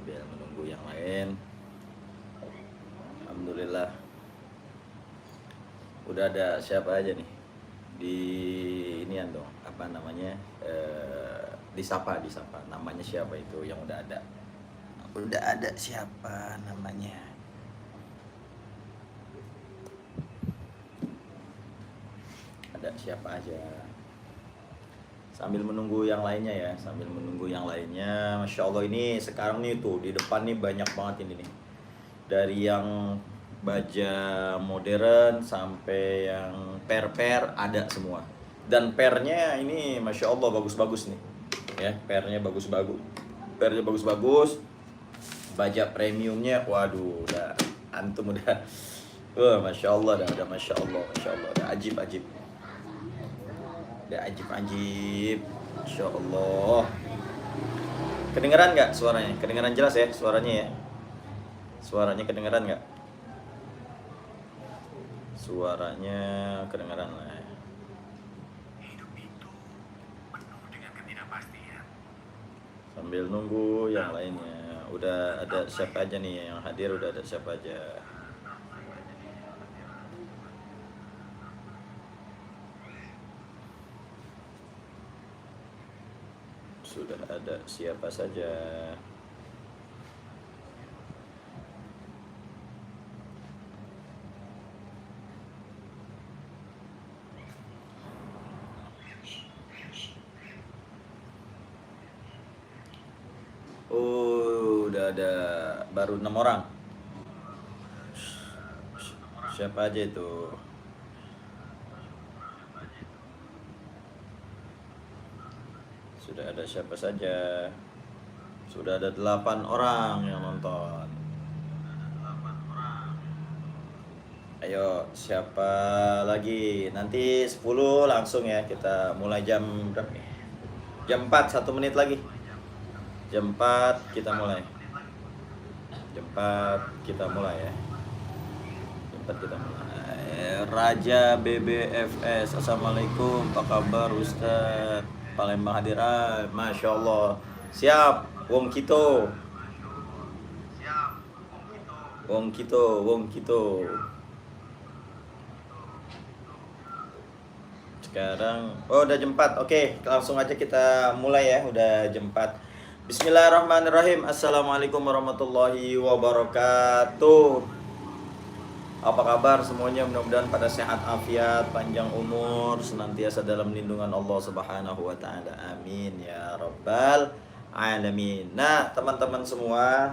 sambil menunggu yang lain. Alhamdulillah. Udah ada siapa aja nih di inian dong, apa namanya, disapa namanya siapa itu yang udah ada siapa namanya, ada siapa aja sambil menunggu yang lainnya ya, Masya Allah, ini sekarang nih tuh di depan nih banyak banget ini nih, dari yang baja modern sampai yang per ada semua, dan pernya ini Masya Allah bagus-bagus nih ya, pernya bagus-bagus, baja premiumnya, waduh, udah antum udah, Masya Allah, udah Masya Allah, udah ajib, udah ajib, Masya Allah. Kedengeran nggak suaranya? Kedengeran jelas ya suaranya ya? Suaranya kedengeran nggak? Suaranya kedengeran lah. Hidup itu penuh dengan ketidakpastian. Sambil nunggu yang lainnya. Udah ada siapa aja nih yang hadir? Udah ada siapa aja? Sudah ada siapa saja? Udah ada baru 6 orang. Siapa aja itu? Sudah ada siapa saja? Sudah ada 8 orang yang nonton. Ayo, siapa lagi? Nanti 10 langsung ya, kita mulai jam berapa nih? Jam 4, 1 menit lagi. Jam 4 kita mulai. Jam 4 kita mulai ya. Jam 4 kita mulai. Raja BBFS, Assalamualaikum, apa kabar Ustaz? Palembang hadiran, Masya Allah. Siap, Wong Kito. Sekarang, udah jam 4. Oke, langsung aja kita mulai ya. Udah jam 4. Bismillahirrahmanirrahim. Assalamualaikum warahmatullahi wabarakatuh. Apa kabar semuanya? Mudah-mudahan pada sehat afiat, panjang umur, senantiasa dalam lindungan Allah Subhanahu wa taala. Amin ya rabbal alamin. Nah, teman-teman semua,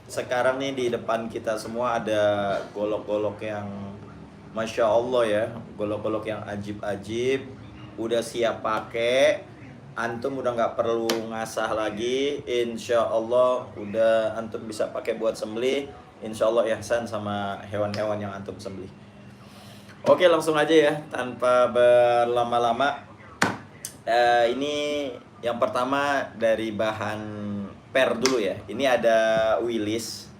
sekarang nih di depan kita semua ada golok-golok yang Masya Allah ya, golok-golok yang ajib-ajib, udah siap pakai. Antum udah nggak perlu ngasah lagi, insya Allah udah antum bisa pakai buat sembelih, insya Allah ihsan sama hewan-hewan yang antum sembelih. Oke, langsung aja ya, tanpa berlama-lama. Ini yang pertama dari bahan per dulu ya. Ini ada Willis.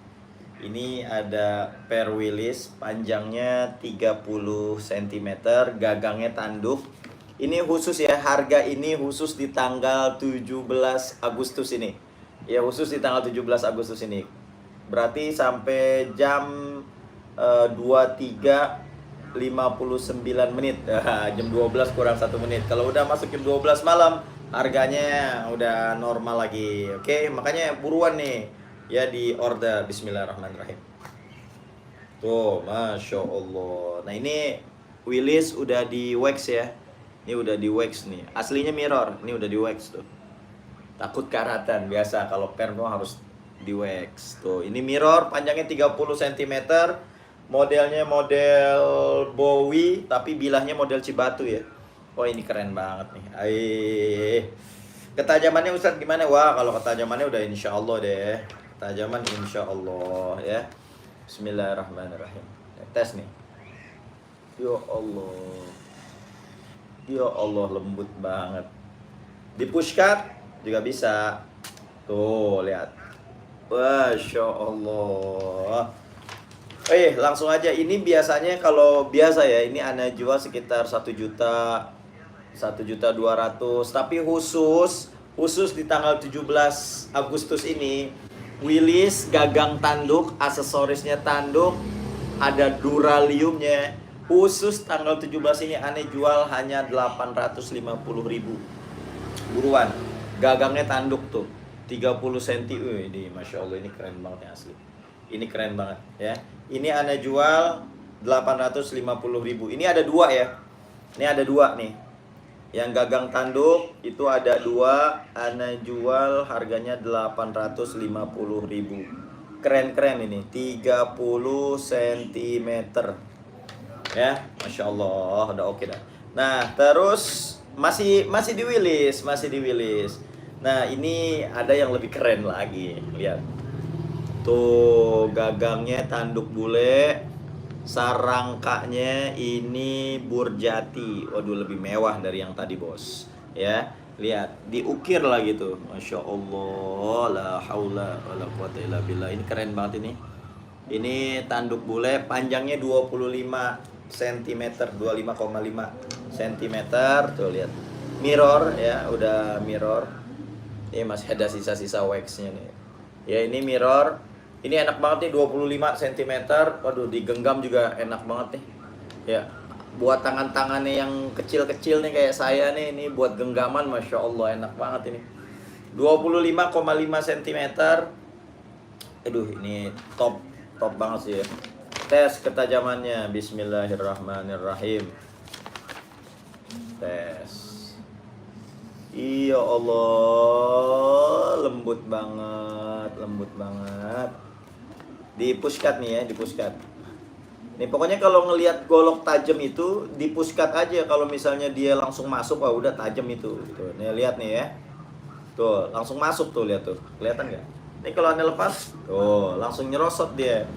Ini ada per Willis, panjangnya 30 cm, gagangnya tanduk. Ini khusus ya, harga ini khusus di tanggal 17 Agustus ini. Ya, khusus di tanggal 17 Agustus ini. Berarti sampai jam 23.59 menit. Jam 12 kurang 1 menit. Kalau udah masuk jam 12 malam, harganya udah normal lagi. Oke, makanya buruan nih ya, di order. Bismillahirrahmanirrahim. Tuh, Masya Allah. Nah, ini Willis udah di wax ya. Ini udah di wax nih. Aslinya mirror, ini udah di wax tuh. Takut karatan, biasa kalau per tuh harus di wax. Tuh, ini mirror, panjangnya 30 cm. Modelnya model Bowie, tapi bilahnya model Cibatu ya. Oh, ini keren banget nih. Ketajamannya Ustadz gimana? Wah, kalau ketajamannya udah insya Allah deh. Ketajaman insya Allah ya. Bismillahirrahmanirrahim. Tes nih. Ya Allah. Ya Allah, lembut banget. Di push cut juga bisa. Tuh, lihat. Masya Allah. Langsung aja. Ini biasanya kalau biasa ya, ini ana jual sekitar 1 juta, 1.200.000. Tapi khusus di tanggal 17 Agustus ini Willis, gagang tanduk, aksesorisnya tanduk, ada duraliumnya. Khusus tanggal 17 ini aneh jual hanya 850.000. Buruan. Gagangnya tanduk tuh. 30 cm. Wih, ini Masya Allah, ini keren banget ya asli. Ini keren banget ya. Ini aneh jual 850.000. Ini ada dua ya. Ini ada dua nih. Yang gagang tanduk itu ada dua, ana jual harganya 850.000. Keren-keren ini, 30 cm. Ya, Masya Allah, udah oke dah. Nah, terus masih di Willis, masih di Willis. Nah, ini ada yang lebih keren lagi. Lihat. Tuh, gagangnya tanduk bule. Sarangkanya ini burjati. Waduh, lebih mewah dari yang tadi, bos. Ya, lihat, diukir lagi tuh. Masya Allah, la haula wala quwata illa billah. Ini keren banget ini. Ini tanduk bule, panjangnya 25 cm, 25,5 cm. Tuh lihat. Mirror ya, udah mirror. Ini masih ada sisa-sisa waxnya nih. Ya, ini mirror. Ini enak banget nih, 25 cm. Waduh, digenggam juga enak banget nih. Ya, buat tangan-tangannya yang kecil-kecil nih kayak saya nih, ini buat genggaman, Masya Allah, enak banget ini. 25,5 cm. Aduh, ini top banget sih ya. Tes ketajamannya, bismillahirrahmanirrahim. Tes. Iya Allah, lembut banget, lembut banget. Di pushcut nih ya, di pushcut. Nih pokoknya kalau ngelihat golok tajam itu di pushcut aja. Kalau misalnya dia langsung masuk, wah udah tajam itu. Tuh, nih lihat nih ya. Tuh, langsung masuk tuh, lihat tuh. Kelihatan nggak? Nih kalau Anda lepas, tuh langsung nyerosot dia.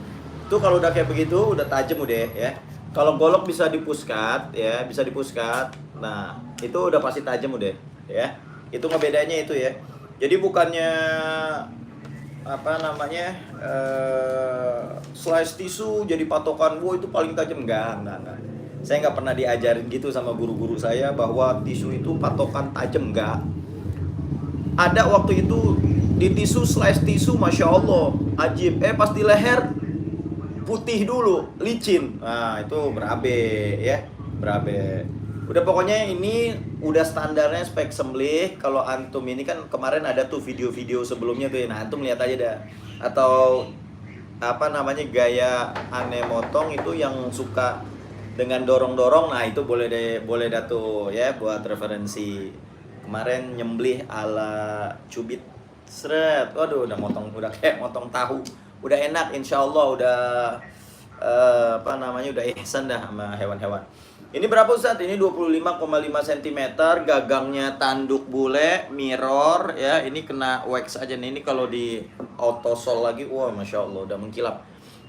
Tuh kalau udah kayak begitu, udah tajam udah ya. Kalau golok bisa di pushcut ya, bisa di pushcut. Nah, itu udah pasti tajam udah ya. Itu ngebedanya itu ya. Jadi bukannya apa namanya slice tisu jadi patokan, wow itu paling tajam, enggak. Saya nggak pernah diajarin gitu sama guru-guru saya bahwa tisu itu patokan tajam, enggak. Ada waktu itu di tisu, slice tisu, Masya Allah ajib, pas di leher putih dulu, licin. Nah itu berabe ya, berabe. Udah pokoknya ini udah standarnya spek sembelih. Kalau antum ini kan kemarin ada tuh video-video sebelumnya tuh ya. Nah antum lihat aja dah. Atau apa namanya gaya aneh motong itu yang suka dengan dorong-dorong. Nah itu boleh dah tuh ya buat referensi. Kemarin nyembelih ala cubit seret. Waduh udah motong, udah kayak motong tahu. Udah enak, insya Allah udah apa namanya udah ihsan dah sama hewan-hewan. Ini berapa Ustaz? Ini 25,5 cm, gagangnya tanduk bule, mirror ya. Ini kena wax aja nih. Ini kalau di auto sol lagi, wah Masya Allah udah mengkilap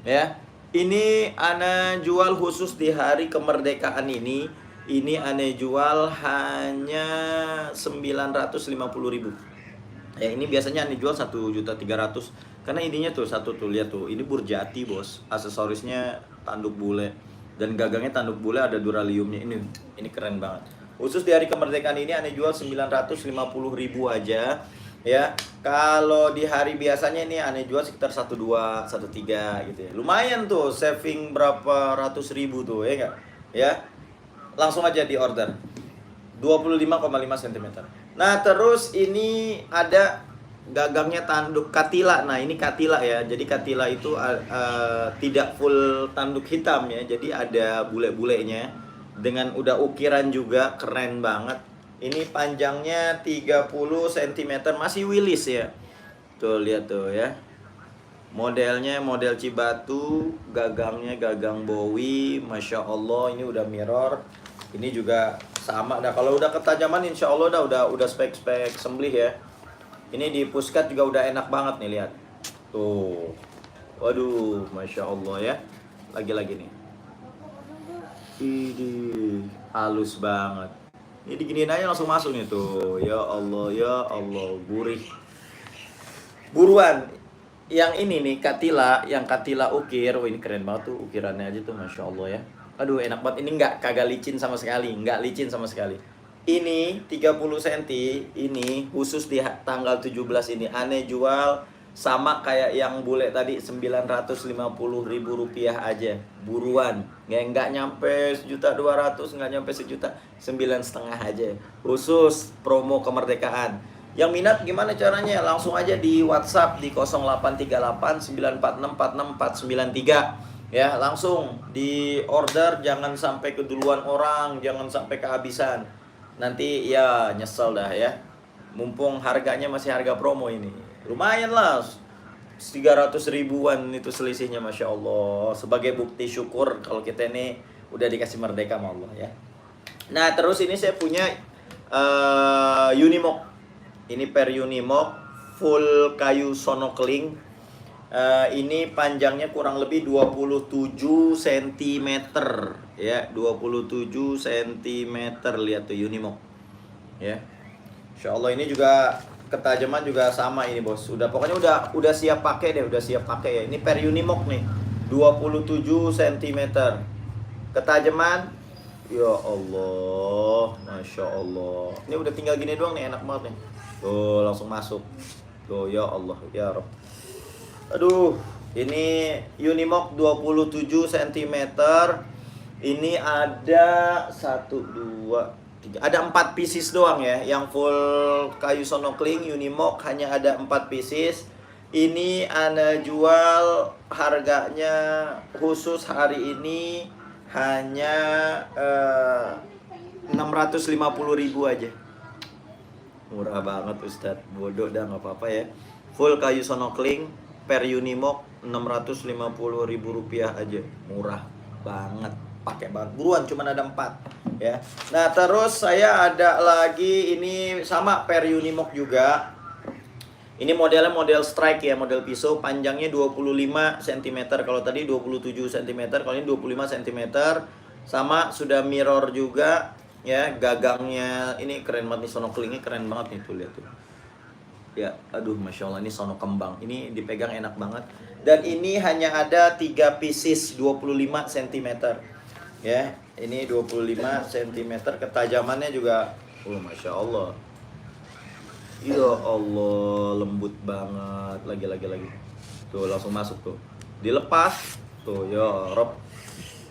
ya. Ini ana jual khusus di hari kemerdekaan ini. Ini ana jual hanya 950.000. Ya ini biasanya ana jual 1.300.000. Karena ininya tuh satu tuh, lihat tuh. Ini burjati, bos. Aksesorisnya tanduk bule. Dan gagangnya tanduk bule, ada duraliumnya. Ini keren banget. Khusus di hari kemerdekaan ini aneh jual 950.000 aja ya. Kalau di hari biasanya ini aneh jual sekitar 12, 13 gitu ya. Lumayan tuh, saving berapa ratus ribu tuh ya enggak? Ya. Langsung aja di order. 25,5 cm. Nah, terus ini ada gagangnya tanduk katila. Nah ini katila ya. Jadi katila itu tidak full tanduk hitam ya. Jadi ada bule-bulenya dengan udah ukiran juga, keren banget. Ini panjangnya 30 cm, masih Willis ya. Tuh lihat tuh ya. Modelnya model Cibatu, gagangnya gagang Bowie, Masya Allah. Ini udah mirror. Ini juga sama. Nah kalau udah ketajaman insya Allah udah spek-spek sembelih ya. Ini di pushcut juga udah enak banget nih, lihat. Tuh. Waduh, Masya Allah ya. Lagi-lagi nih. Ini halus banget. Ini diginiin aja langsung masuk nih tuh. Ya Allah, gurih. Buruan. Yang ini nih Katila, yang Katila ukir. Oh, ini keren banget tuh ukirannya aja tuh, Masya Allah ya. Aduh, enak banget. Ini kagak licin sama sekali, nggak licin sama sekali. Ini 30 cm, ini khusus di tanggal 17 ini aneh jual sama kayak yang bule tadi, 950.000 rupiah aja. Buruan, nggak nyampe 1.200.000, nggak nyampe 1 juta, 9,5 aja. Khusus promo kemerdekaan. Yang minat gimana caranya? Langsung aja di WhatsApp di 0838 946 46493. Ya, langsung di order, jangan sampai keduluan orang, jangan sampai kehabisan. Nanti ya nyesel dah ya. Mumpung harganya masih harga promo ini. Lumayan lah, 300 ribuan itu selisihnya, Masya Allah. Sebagai bukti syukur kalau kita ini udah dikasih merdeka sama Allah ya. Nah, terus ini saya punya Unimog. Ini per Unimog, full kayu sonokling. Ini panjangnya kurang lebih 27 cm ya, 27 cm. Lihat tuh Unimog ya. Insya Allah ini juga ketajaman juga sama ini bos. Pokoknya udah siap pakai deh, udah siap pakai ya. Ini per Unimog nih, 27 cm. Ketajaman, ya Allah, Masya Allah. Ini udah tinggal gini doang nih, enak banget nih. Tuh langsung masuk. Tuh ya Allah, ya Rabb. Aduh, ini Unimog 27 cm. Ini ada 1, 2, 3. Ada 4 pieces doang ya. Yang full kayu sonokling Unimog hanya ada 4 pieces. Ini Ana jual harganya khusus hari ini hanya 650.000 aja. Murah banget Ustadz. Bodoh dah, nggak apa-apa ya. Full kayu sonokling per Unimog 650.000 rupiah aja. Murah banget, pakai banget. Buruan, cuman ada 4 ya. Nah, terus saya ada lagi ini sama per Unimog juga. Ini modelnya model strike ya, model pisau, panjangnya 25 cm. Kalau tadi 27 cm, kalau ini 25 cm. Sama, sudah mirror juga ya. Gagangnya ini keren banget nih, sonoklingnya keren banget nih, tuh lihat tuh. Ya, aduh Masya Allah, ini sono kembang. Ini dipegang enak banget. Dan ini hanya ada 3 pieces 25 cm. Ya, ini 25 cm. Ketajamannya juga, Masya Allah. Ya Allah, lembut banget. Lagi. Tuh, langsung masuk tuh. Dilepas. Tuh, ya Rob.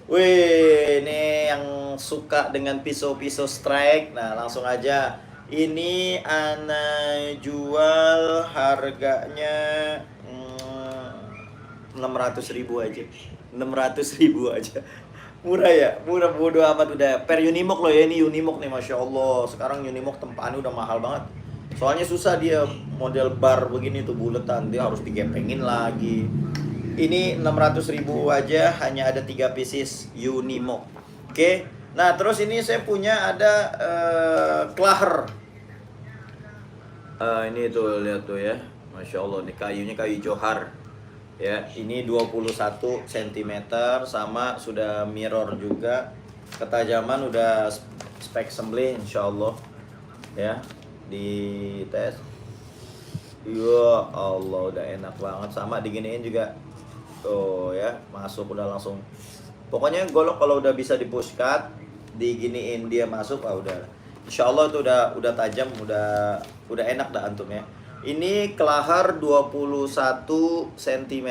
Wih, ini yang suka dengan pisau-pisau strike. Nah, langsung aja. Ini Ana jual harganya 600.000 aja. 600.000 aja. Murah ya? Murah bodo amat udah. Per Unimog loh ya, ini Unimog nih, Masya Allah. Sekarang Unimog tempaannya udah mahal banget. Soalnya susah dia model bar begini tuh buletan, dia harus digepengin lagi. Ini 600.000 aja, hanya ada 3 pieces Unimog. Oke. Nah, terus ini saya punya ada Klaher. Ini tuh, lihat tuh ya. Masya Allah, nih kayunya kayu johar. Ya, ini 21 cm, sama sudah mirror juga. Ketajaman udah spek sembelih insya Allah. Ya, di tes. Ya Allah, udah enak banget. Sama diginiin juga. Tuh ya, masuk udah langsung. Pokoknya golok kalau udah bisa di-push cut, diginiin dia masuk, udah. Insya Allah tuh udah tajam, udah enak dah antum ya. Ini Klaher 21 cm.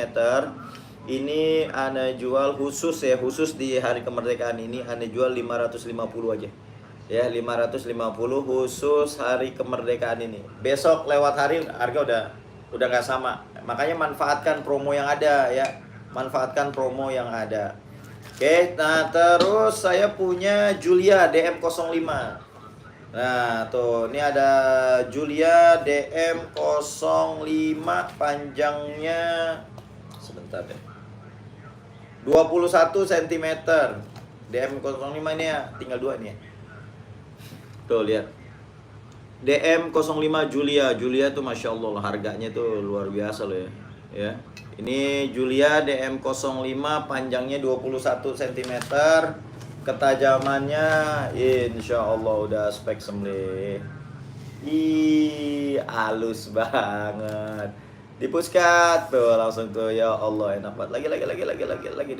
Ini Ana jual khusus ya, khusus di hari kemerdekaan ini Ana jual 550 aja. Ya, 550 khusus hari kemerdekaan ini. Besok lewat hari harga udah nggak sama. Makanya manfaatkan promo yang ada ya. Manfaatkan promo yang ada. Oke, nah terus saya punya Julia DM05. Nah, tuh ini ada Julia DM05, panjangnya sebentar deh. 21 cm. DM05 ini ya, tinggal 2 nih ya. Tuh lihat. DM05 Julia tuh Masya Allah, harganya tuh luar biasa loh ya. Ya. Ini Julia DM05, panjangnya 21 cm. Ketajamannya insya Allah udah spek sembelih. Ih, halus banget. Dipuskat tuh langsung tuh, ya Allah enak banget. Lagi.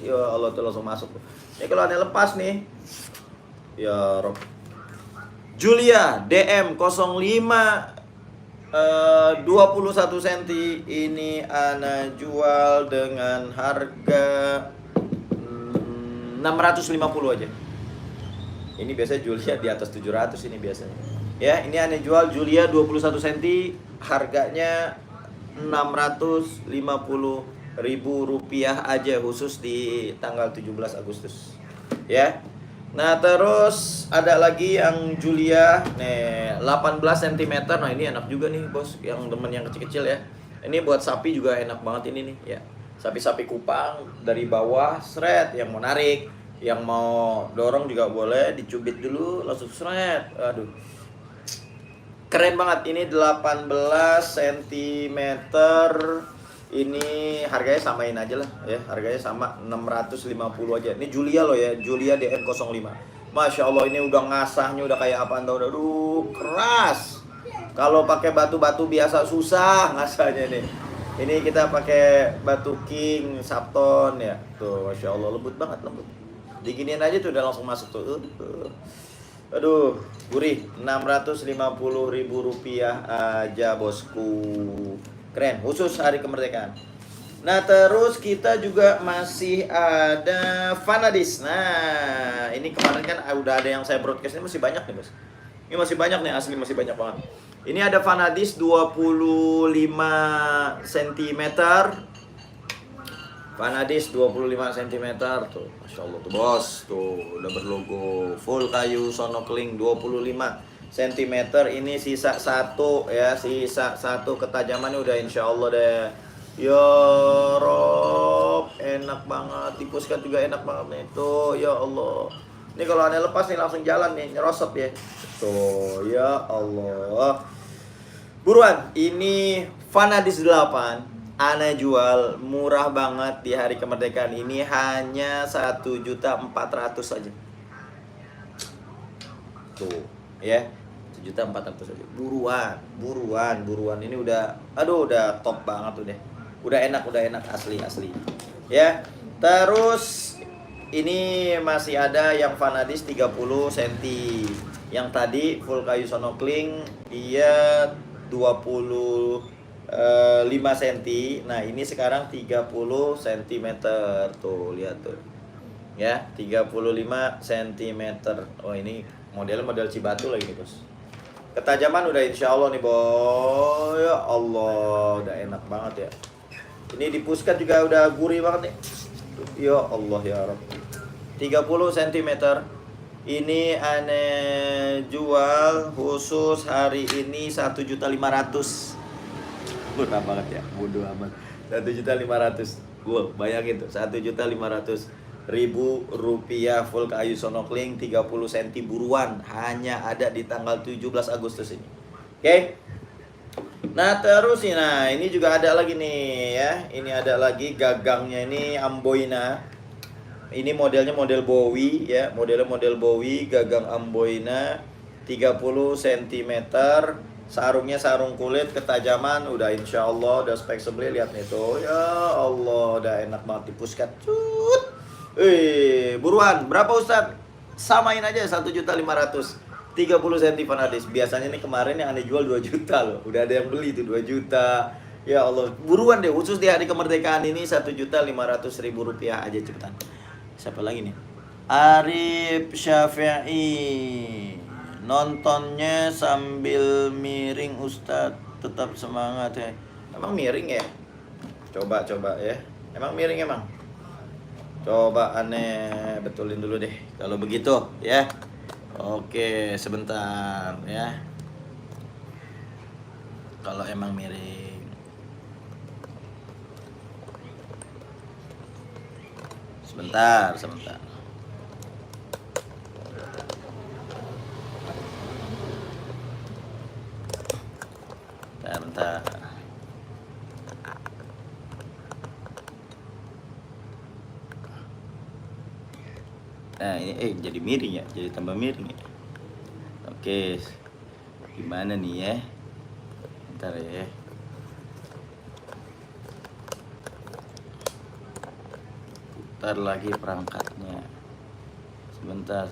Ya Allah tuh langsung masuk tuh. Ini kalau ada lepas nih. Ya Rob. Julia DM05 21 cm ini ana jual dengan harga 650 aja. Ini biasanya Julia di atas 700 ini biasanya. Ya, ini ana jual Julia 21 cm harganya 650.000 rupiah aja khusus di tanggal 17 Agustus. Ya. Nah, terus ada lagi yang Julia nih 18 cm. Nah, ini enak juga nih, Bos. Yang demen yang kecil-kecil ya. Ini buat sapi juga enak banget ini nih, ya. Sapi-sapi Kupang dari bawah seret, yang mau narik, yang mau dorong juga boleh, dicubit dulu langsung seret. Aduh. Keren banget, ini 18 cm. Ini harganya samain aja lah ya, harganya sama 650 aja. Ini Julia loh ya, Julia DN05. Masya Allah, ini udah ngasahnya udah kayak apaan tau, aduh keras. Kalau pakai batu-batu biasa susah ngasahnya nih. Ini kita pakai batu king Sapton ya. Tuh, Masya Allah lembut banget, lembut. Diginiin aja tuh udah langsung masuk tuh. Aduh, gurih. 650.000 rupiah aja bosku. Keren, khusus hari kemerdekaan. Nah, terus kita juga masih ada Vanadis. Nah, ini kemarin kan udah ada yang saya broadcast, ini masih banyak nih, Bos. Ini masih banyak nih, asli masih banyak banget. Ini ada Vanadis 25 cm. Vanadis 25 cm tuh. Masya Allah tuh, Bos. Tuh, udah berlogo full kayu Sonokling 25 cm. Ini sisa satu ya, sisa satu ketajamannya udah insya Allah deh. Ya Rob, enak banget, dipuskan juga enak banget nih tuh, ya Allah. Ini kalau aneh lepas nih langsung jalan nih, nyerosot ya. Tuh, ya Allah. Buruan, ini Vanadis 8 Ana jual murah banget di hari kemerdekaan ini, hanya 1.400.000 saja. Tuh, ya. 1.400.000 aja. Buruan. Ini udah, aduh, udah top banget tuh deh. Udah enak asli. Ya. Terus ini masih ada yang Vanadis 30 cm. Yang tadi full kayu Sonokling dia 25 cm. Nah, ini sekarang 30 cm. Tuh, lihat tuh. Ya, 35 cm. Oh, ini model Cibatu lagi nih, Bos. Ketajaman udah insya Allah nih, boy. Ya Allah, udah enak banget ya. Ini dipuskat juga udah gurih banget nih. Ya Allah ya Rabb. 30 cm. Ini aneh jual khusus hari ini 1.500.000. Murah banget ya, bodoh amat. 1.500.000. Gue bayangin tuh, 1.500.000 rupiah full kayu Sonokling 30 cm buruan, hanya ada di tanggal 17 Agustus ini. Oke. Nah, terus ini juga ada lagi nih ya. Ini ada lagi gagangnya ini Amboina. Ini modelnya model Bowie ya, model Bowie, gagang Amboina 30 cm. Sarungnya sarung kulit, ketajaman udah insya Allah udah spek sebeli, lihat nih tuh. Ya Allah, udah enak banget dipuskat. Buruan, berapa Ustaz? Samain aja 1.500.000. 30 cm Vanadis. Biasanya nih kemarin yang Anda jual 2 juta loh. Udah ada yang beli tuh 2 juta. Ya Allah, buruan deh, khusus di hari kemerdekaan ini 1.500.000 rupiah aja cepetan. Siapa lagi nih? Arif Syafi'i. Nontonnya sambil miring Ustaz, tetap semangat ya. Emang miring ya? Coba ya. Emang miring emang? Coba aneh betulin dulu deh kalau begitu ya. Oke, sebentar ya. Kalau emang miring. Sebentar. Bentar. Nah, ini jadi miring ya, jadi tambah miring ya. Oke. Gimana nih ya? Bentar ya. Putar lagi perangkatnya. Sebentar.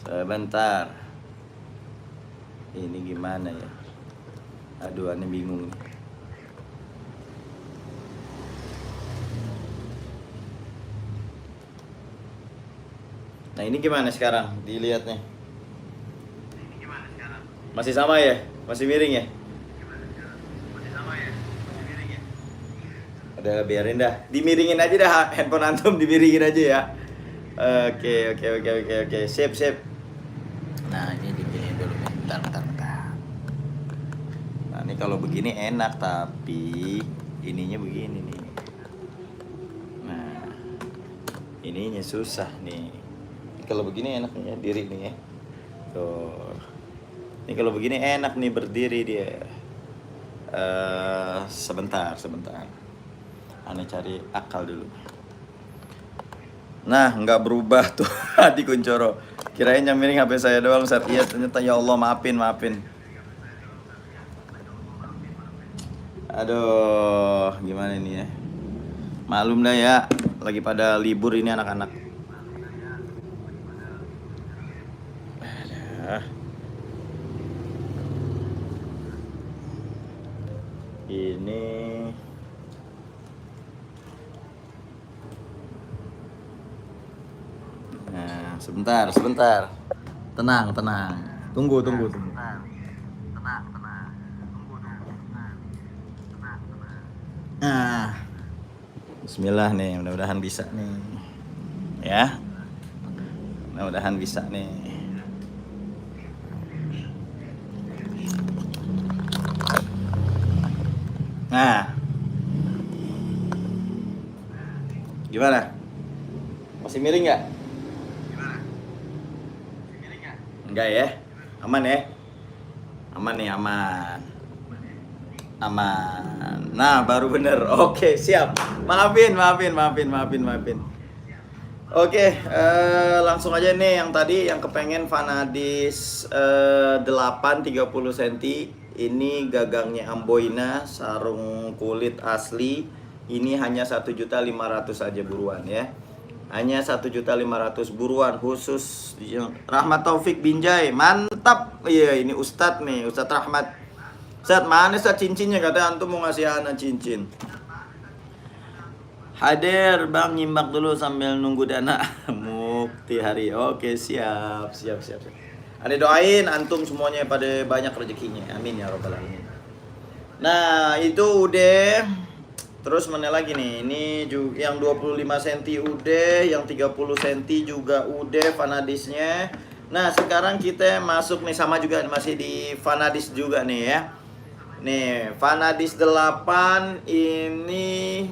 Sebentar. Ini gimana ya? Aduh, aneh bingung nih. Nah, ini gimana sekarang dilihatnya? Masih sama ya? Masih miring ya? Udah biarin dah. Dimiringin aja dah handphone antum, dimiringin aja ya. Oke. Sip. Nah, ini digini dulu nih. Bentar. Nah, ini kalau begini enak, tapi ininya begini nih. Nah, ininya susah nih. Kalau begini enak nih ya, diri nih ya. Tuh. Ini kalau begini enak nih, berdiri dia. Sebentar. Aneh cari akal dulu. Nah, nggak berubah tuh di Kuncoro. Kirain yang miring HP saya doang, Ustaz. Iya, ternyata ya Allah, maafin. Aduh, gimana ini ya? Maklum dah ya, lagi pada libur ini anak-anak. Ini nah, sebentar. Tenang. Tunggu. Nah, Bismillah nih, mudah-mudahan bisa nih. Ya. Mudah-mudahan bisa nih. Nah. Gimana? Masih miring nggak? Enggak ya? Aman ya? Aman nih, aman. Nah, baru bener. Oke, siap. Maafin. Oke, langsung aja nih yang tadi yang kepengen Vanadis 8 30 cm. Ini gagangnya Amboina, sarung kulit asli. Ini hanya 1.500.000 aja, buruan ya. Hanya 1.500.000 buruan, khusus Rahmat Taufik Binjai. Mantap. Iya, ini Ustadz nih, Ustadz Rahmat. Ustadz, mana Ustadz cincinnya? Katanya antum mau ngasih anak cincin. Hadir Bang, nyimak dulu sambil nunggu dana Mukti hari. Oke, siap. Ada doain antum semuanya pada banyak rezekinya. Amin ya robbal alamin. Nah, itu udah. Terus mana lagi nih? Ini juga yang 25 cm udah, yang 30 cm juga udah Vanadisnya. Nah, sekarang kita masuk nih, sama juga masih di Vanadis juga nih ya. Nih, Vanadis 8 ini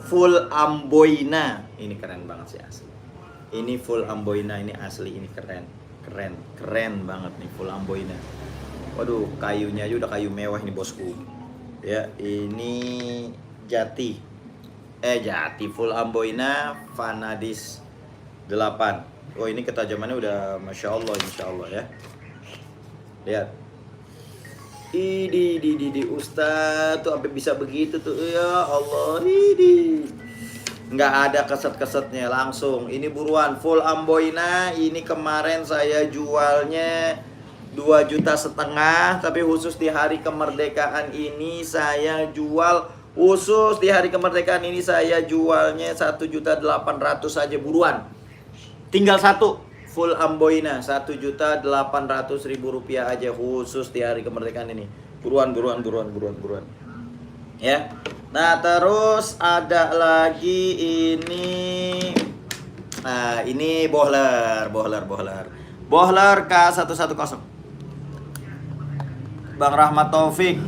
full Amboina. Ini keren banget sih asli. Ini full Amboina, ini asli, ini keren banget nih full Amboina. Waduh, kayunya aja udah kayu mewah ini bosku. Ya, ini Jati full Amboina Vanadis 8. Oh, ini ketajamannya udah Masya Allah, Insya Allah ya. Lihat. Di Ustadz tuh sampai bisa begitu tuh, ya Allah. Nggak ada keset-kesetnya, langsung. Ini buruan full Amboina. Ini kemarin saya jualnya 2,5 juta, tapi khusus di hari kemerdekaan ini saya jual. Khusus di hari kemerdekaan ini saya jualnya 1.800.000 saja, buruan. Tinggal satu full Amboina, 1.800.000 rupiah aja, khusus di hari kemerdekaan ini. Buruan. Ya. Nah, terus ada lagi ini. Nah, ini bohler K110. Bang Rahmat Taufik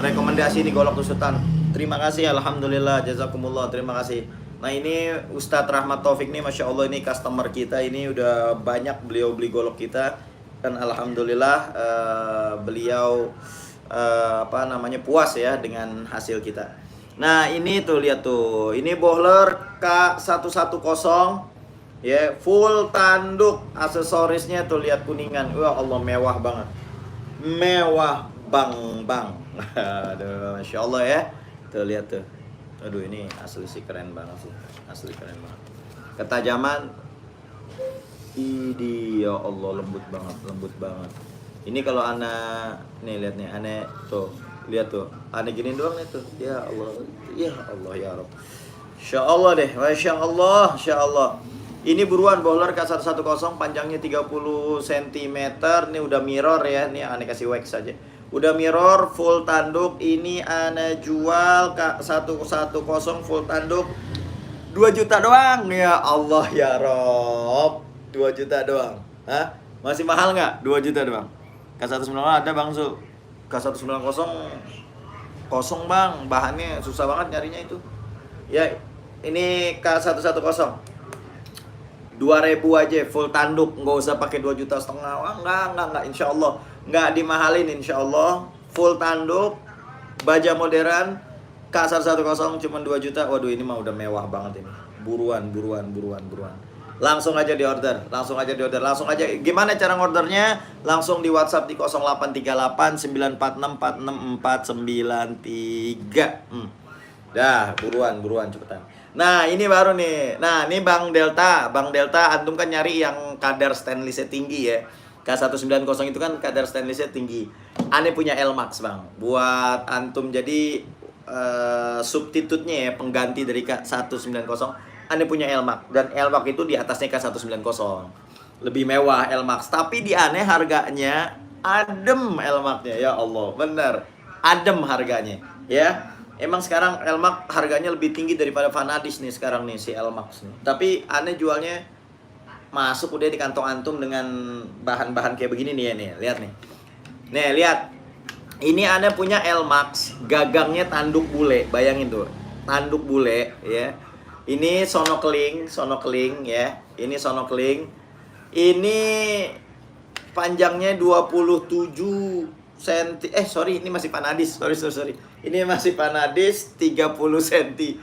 rekomendasi di golok tusutan. Terima kasih, alhamdulillah, jazakumullah, terima kasih. Nah, ini Ustadz Rahmat Taufik nih, Masya Allah, ini customer kita. Ini udah banyak beliau beli golok kita. Dan alhamdulillah beliau puas ya dengan hasil kita. Nah, ini tuh, lihat tuh. Ini bohler K110 ya, full tanduk, aksesorisnya tuh, lihat kuningan. Wah, Allah, mewah banget. Mewah bang. Aduh, Masya Allah ya. Tuh, lihat tuh. Aduh, ini asli sih keren banget sih. Asli keren banget. Ketajaman Ini ya Allah, lembut banget, lembut banget. Ini kalau anak nih, lihat nih, aneh tuh, lihat tuh, aneh gini doang nih tuh. Ya Allah, ya Allah ya Rob. Insya Allah deh, Masya Allah, Insya Allah. Ini buruan bowler K110, panjangnya 30 cm. Nih udah mirror ya, nih aneh kasih wax aja. Udah mirror, full tanduk. Ini aneh jual K110 full tanduk 2 juta doang. Ya Allah ya Rob, 2 juta doang. Hah? Masih mahal nggak? 2 juta doang. K190 ada Bang Su. K190 kosong Bang, bahannya susah banget nyarinya itu. Ya, ini K110 2.000 aja full tanduk, nggak usah pakai 2,5 juta. Wah, enggak, insya Allah nggak dimahalin, insya Allah full tanduk, baja modern, K110 cuma 2 juta. Waduh, ini mah udah mewah banget ini. Buruan. Langsung aja di order. Langsung aja. Gimana cara ngordernya? Langsung di WhatsApp di 0838 946 46493. Dah, buruan cepetan. Nah, ini baru nih. Nah, ini Bang Delta. Antum kan nyari yang kadar stainlessnya tinggi ya. K190 itu kan kadar stainlessnya tinggi. Ane punya L-Max Bang. Buat antum jadi substitutnya ya, pengganti dari K190. Ane punya L-Max. Dan L-Max itu di atasnya K190. Lebih mewah L-Max. Tapi di Ane harganya adem L-Max-nya. Ya Allah, bener. Adem harganya. Ya. Emang sekarang L-Max harganya lebih tinggi daripada Vanadis nih sekarang nih si L-Max nih. Tapi Ane jualnya masuk udah di kantong antum dengan bahan-bahan kayak begini nih ya nih. Lihat nih. Nih, lihat. Ini Ane punya L-Max, gagangnya tanduk bule. Bayangin tuh. Tanduk bule ya. Ini sonokling ya. Ini sonokling. Ini panjangnya 27 cm. Ini masih Vanadis. Sorry. Ini masih Vanadis 30 cm.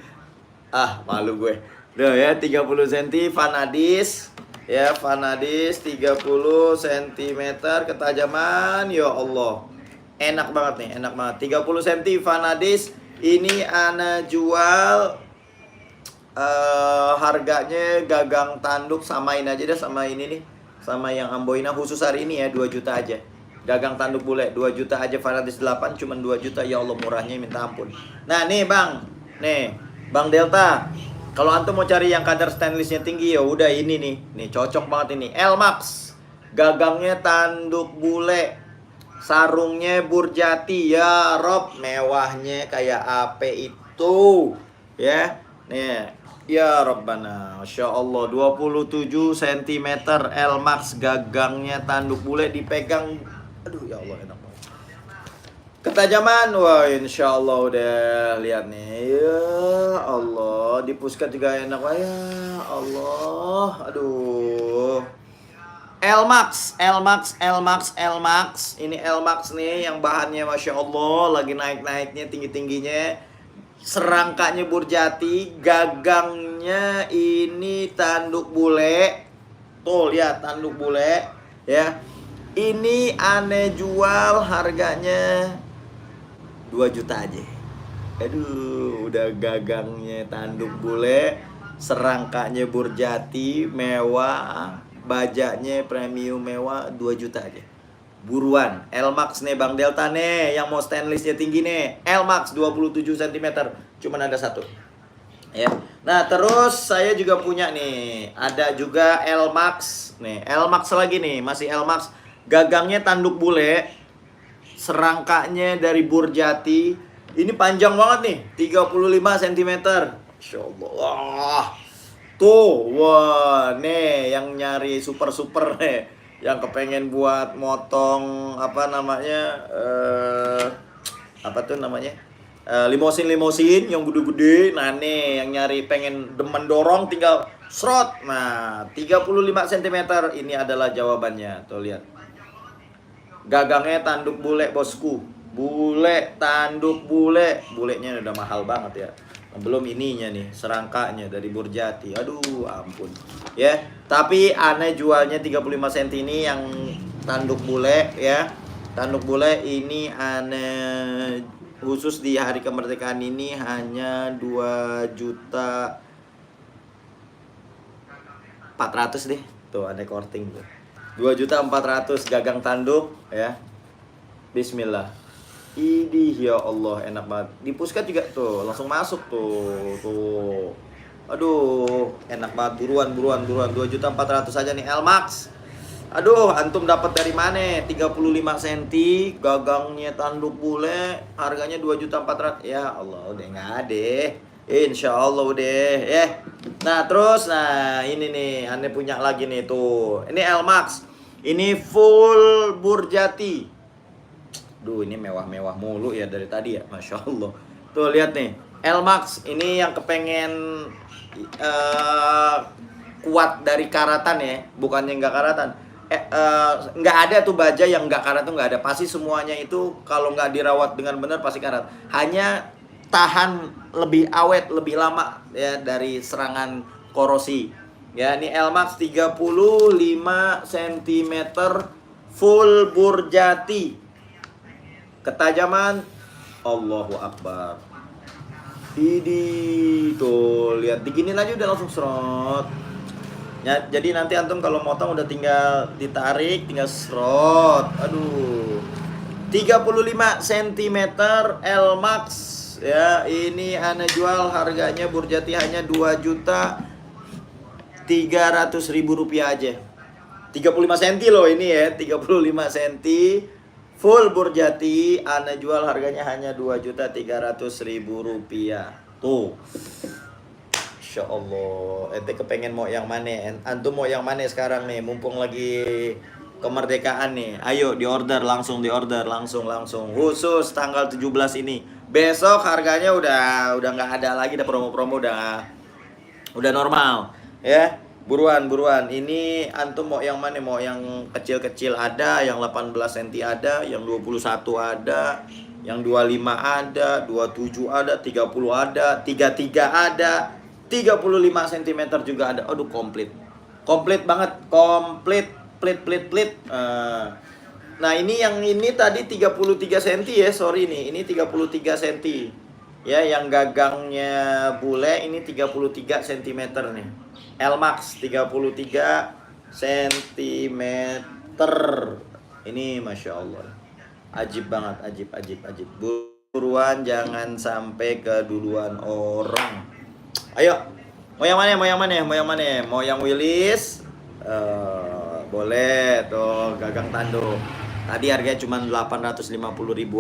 Ah, malu gue. Duh ya, 30 cm Vanadis. Ya, Vanadis 30 cm ketajaman. Ya Allah. Enak banget nih, 30 cm Vanadis. Ini Ana jual harganya gagang tanduk samain aja deh sama ini nih, sama yang Amboina khusus hari ini ya, 2 juta aja. Gagang tanduk bule 2 juta aja, Vanadis 8 cuman 2 juta. Ya Allah, murahnya minta ampun. Nah, nih Bang. Nih, Bang Delta. Kalau antum mau cari yang kadar stainlessnya tinggi ya udah ini nih. Nih cocok banget ini. L-Max. Gagangnya tanduk bule. Sarungnya Burjati ya Rob, mewahnya kayak apa itu ya. Nih ya Rabbana, Masya Allah, 27 cm L-Max, gagangnya tanduk bule, dipegang. Aduh ya Allah, enak banget. Ketajaman, wah insya Allah udah lihat nih. Ya Allah, di puskat juga enak. Wah ya Allah, aduh. L-Max. Ini L-Max nih yang bahannya Masya Allah lagi naik-naiknya, tinggi-tingginya. Serangkanya Burjati, gagangnya ini tanduk bule. Tuh lihat, tanduk bule ya. Ini Ane jual harganya 2 juta aja. Aduh, udah gagangnya tanduk bule, serangkanya Burjati, mewah, bajanya premium mewah, 2 juta aja. Buruan, L-Max nih Bang Delta nih, yang mau stainlessnya tinggi nih, L-Max 27 cm, cuman ada satu ya. Nah terus saya juga punya nih, ada juga L-Max nih, L-Max lagi nih, masih L-Max, gagangnya tanduk bule, serangkanya dari Burjati. Ini panjang banget nih, 35 cm. Insya Allah. Tuh, wah, nih yang nyari super nih, yang kepengen buat motong apa namanya, limosin yang gede-gede. Nah nih yang nyari pengen demen dorong tinggal srot. Nah 35 cm ini adalah jawabannya. Tuh lihat, gagangnya tanduk bule bosku, tanduk bulenya udah mahal banget ya. Belum ininya nih, serangkanya dari Burjati. Aduh ampun ya. Tapi Ane jualnya 35 cm ini yang tanduk bule ya. Tanduk bule ini Ane khusus di hari kemerdekaan ini hanya 2 juta 400 deh. Tuh ada korting tuh. 2.400.000 gagang tanduk ya. Bismillah. Idih ya Allah, enak banget. Di Puskat juga tuh, langsung masuk tuh. Tuh. Aduh, enak banget. Buruan 2.400.000 aja nih L-Max. Aduh, antum dapat dari mana? 35 cm, gagangnya tanduk bule, harganya 2.400.000. Ya Allah, udah nggak ada. Insya Allah udah ya. Nah terus, nah ini nih, aneh punya lagi nih tuh. Ini L-Max. Ini full burjati. Duh, ini mewah-mewah mulu ya dari tadi ya, Masya Allah. Tuh lihat nih, L-Max. Ini yang kepengen kuat dari karatan ya, bukannya nggak karatan. Nggak ada tuh baja yang nggak karat tuh nggak ada. Pasti semuanya itu kalau nggak dirawat dengan benar pasti karat. Hanya tahan lebih awet, lebih lama ya dari serangan korosi. Ya, ini L-Max 35 cm full burjati. Ketajaman Allahu Akbar. Ini tuh lihat diginin aja udah langsung serot. Ya, jadi nanti antum kalau motong udah tinggal ditarik, tinggal serot. Aduh. 35 cm L-Max ya, ini ana jual harganya burjati hanya 2.300.000 rupiah aja. 35 cm loh ini ya, 35 cm full burjati, ana jual harganya hanya 2.300.000 rupiah. Tuh. Insya Allah, ente kepengen mau yang mana? Antum mau yang mana sekarang nih? Mumpung lagi kemerdekaan nih. Ayo diorder langsung, langsung. Khusus tanggal 17 ini. Besok harganya udah nggak ada lagi, ada promo-promo udah normal. Ya, buruan. Ini antum mau yang mana? Mau yang kecil-kecil ada, yang 18 cm ada, yang 21 ada, yang 25 ada, 27 ada, 30 ada, 33 ada. 35 cm juga ada. Aduh, komplit banget, plit. Nah ini yang ini tadi 33 cm ya, sorry nih, ini 33 cm ya, yang gagangnya bule ini 33 cm nih. L-Max 33 cm ini, Masya Allah, ajib banget, ajib. Buruan, jangan sampai keduluan orang. Ayo, mau yang mana? Mau yang Willis? Boleh tuh, gagang tanduk. Tadi harganya cuma 850.000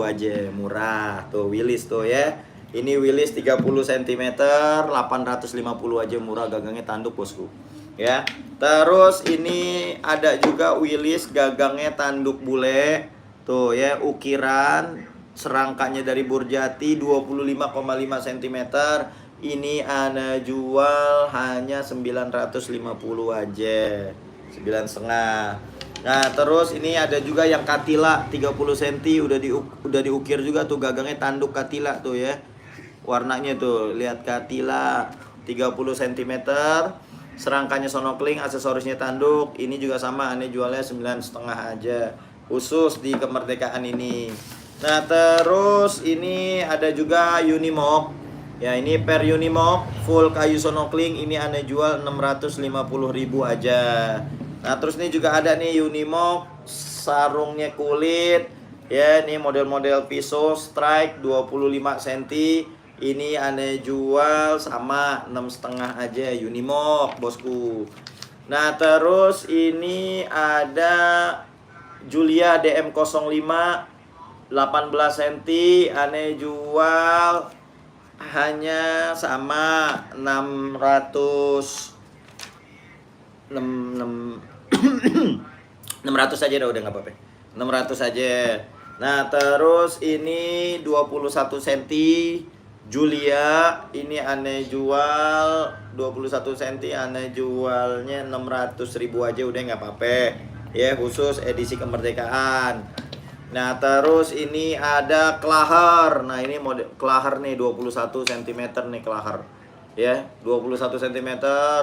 aja, murah. Tuh Willis tuh ya. Ini Willis 30 cm, 850 aja, murah, gagangnya tanduk bosku. Ya. Terus ini ada juga Willis gagangnya tanduk bule. Tuh ya, ukiran serangkanya dari burjati 25,5 cm. Ini ana jual hanya 950 aja, 9,5. Nah terus ini ada juga yang katila 30 cm, udah diukir juga tuh, gagangnya tanduk katila tuh ya. Warnanya tuh, lihat katila 30 cm, serangkanya sonokling, aksesorisnya tanduk. Ini juga sama, ana jualnya 9,5 aja, khusus di kemerdekaan ini. Nah terus ini ada juga Unimog. Ya, ini per Unimog full kayu sonokling, ini aneh jual 650.000 aja. Nah terus ini juga ada nih Unimog sarungnya kulit. Ya, ini model-model pisau strike 25 cm. Ini aneh jual sama 6,5 aja, Unimog bosku. Nah terus ini ada Julia DM05 18 cm, aneh jual hanya sama 600 aja udah nggak apa-apa. 600 aja. Nah, terus ini 21 cm Julia, ini aneh jual 21 cm, aneh jualnya 600.000 aja, udah nggak apa-apa. Ya, khusus edisi kemerdekaan. Nah terus ini ada kelahar. Nah ini model kelahar nih 21 cm nih kelahar. Ya 21 cm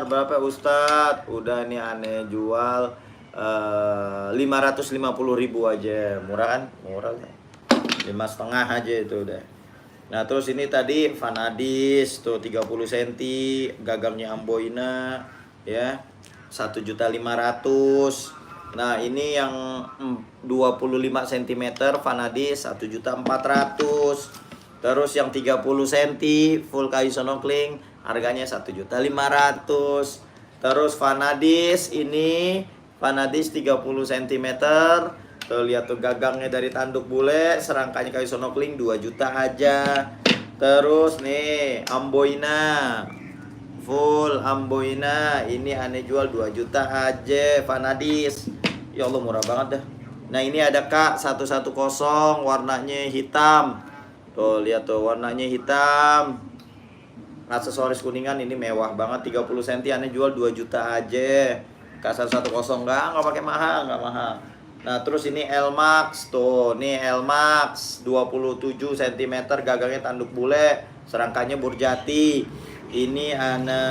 berapa Ustadz? Udah nih aneh jual 550.000 aja. Murah kan? Murah kan? 5,5 aja itu udah. Nah terus ini tadi Vanadis tuh 30 cm, gagangnya Amboina ya. 1.500.000. Nah, ini yang 25 cm Vanadis 1.400.000. Terus yang 30 cm full kayu snorkeling harganya 1.500.000. Terus Vanadis ini Vanadis 30 cm. Tuh lihat tuh gagangnya dari tanduk bule, serangkanya kayu snorkeling 2 juta aja. Terus nih Amboina full Amboina ini aneh jual 2 juta aja Vanadis. Ya Allah murah banget dah. Nah ini ada K110 warnanya hitam. Tuh lihat tuh warnanya hitam. Aksesoris kuningan ini mewah banget 30 cm aneh jual 2 juta aja. K110 enggak pakai mahal, enggak mahal. Nah terus ini L-Max tuh, nih L-Max 27 cm gagangnya tanduk bule, serangkanya burjati. Ini ana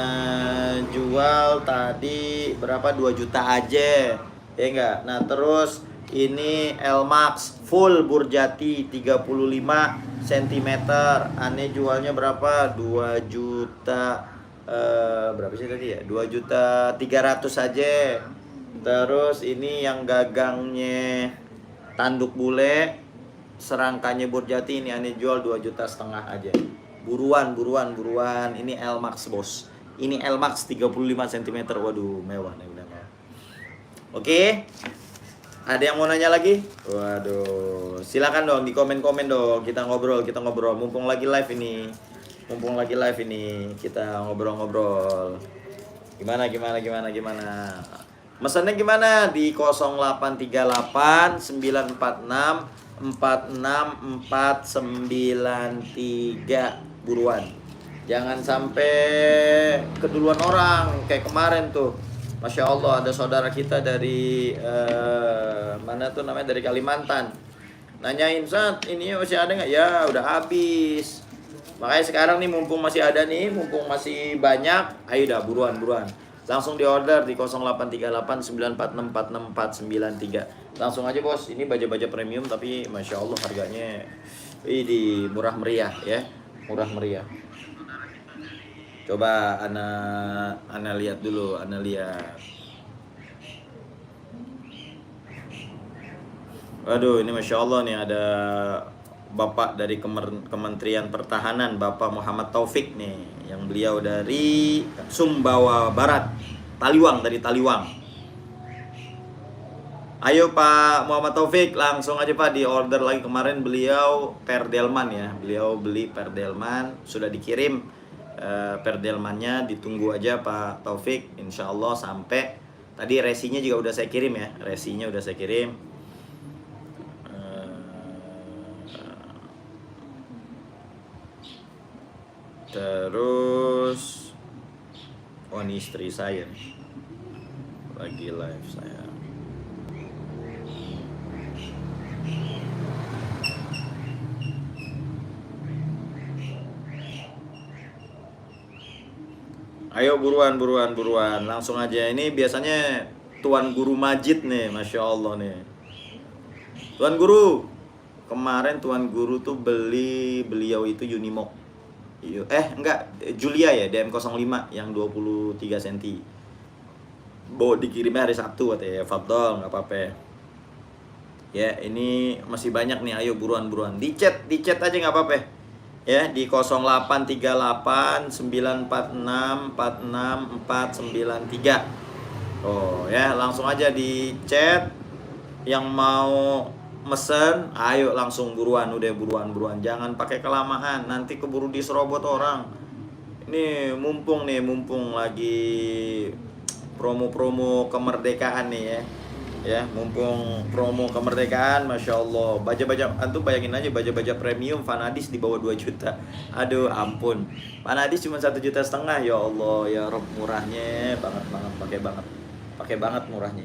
jual tadi berapa 2 juta aja. Ya enggak? Nah terus ini L-Max full burjati 35 cm. Ane jualnya berapa? 2 juta berapa sih tadi ya? 2 juta 300 aja. Terus ini yang gagangnya tanduk bule, serangkanya burjati ini ane jual 2,5 juta aja. Buruan. Ini L-Max, Bos. Ini L-Max 35 cm. Waduh, mewah nih udah mewah. Oke. Ada yang mau nanya lagi? Waduh, silakan dong di komen-komen dong. Kita ngobrol. Mumpung lagi live ini. Kita ngobrol-ngobrol. Gimana? Mesennya gimana? Di 0838 946 46493. Buruan. Jangan sampai keduluan orang kayak kemarin tuh. Masya Allah ada saudara kita dari mana tuh namanya, dari Kalimantan. Nanyain, "Sat, ini masih ada nggak?" Ya udah habis. Makanya sekarang nih mumpung masih ada nih, mumpung masih banyak, ayo dah buruan. Langsung di order di 0838 946 46493. Langsung aja bos, ini baja-baja premium tapi Masya Allah harganya ini murah meriah ya. Murah meriah. Coba ana lihat dulu, Waduh, ini Masya Allah nih ada Bapak dari Kementerian Pertahanan, Bapak Muhammad Taufik nih, yang beliau dari Sumbawa Barat, dari Taliwang. Ayo Pak Muhammad Taufik, langsung aja Pak di order lagi. Kemarin beliau perdelman ya, beliau beli perdelman, sudah dikirim perdelmannya, ditunggu aja Pak Taufik, insya Allah sampai. Tadi resinya juga udah saya kirim ya, Terus ini istri saya nih lagi live saya. Ayo buruan langsung aja. Ini biasanya Tuan Guru Majid nih, Masya Allah nih. Tuan Guru, kemarin Tuan Guru tuh beliau itu Unimog. Enggak, Julia ya, DM05 yang 23 cm. Dikirimnya hari Sabtu katanya. Fadol, nggak apa-apa. Ya, ini masih banyak nih, ayo buruan. Di chat aja nggak apa-apa. Ya, di 0838 946 46493. Oh ya, langsung aja di chat yang mau mesen, ayo langsung buruan, jangan pakai kelamaan, nanti keburu diserobot orang. Ini mumpung lagi promo kemerdekaan nih ya, mumpung promo kemerdekaan, Masya Allah, baja-baja, antum bayangin aja baja-baja premium Vanadis di bawah 2 juta, aduh ampun, Vanadis cuma 1,5 juta, ya Allah, ya Rob, murahnya pakai banget murahnya.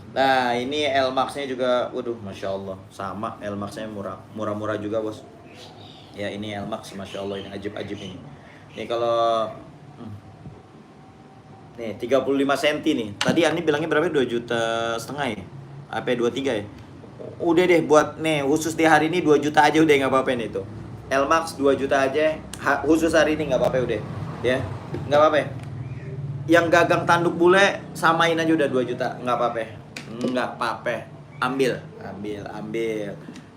Nah ini L-Max-nya juga, waduh Masya Allah, sama L-Max-nya murah juga bos. Ya ini L-Max, Masya Allah, ini ajib ini. Ini kalau nih 35 cm nih. Tadi Ani bilangnya berapa? 2,5 juta ya? Apa 23 ya? Udah deh buat nih khusus di hari ini 2 juta aja udah, nggak apa-apa nih tuh. L-Max 2 juta aja khusus hari ini, nggak apa-apa udah. Ya, nggak apa-apa. yang gagang tanduk bule samain aja udah 2 juta, nggak apa-apa. Nggak apa-apa. Ambil.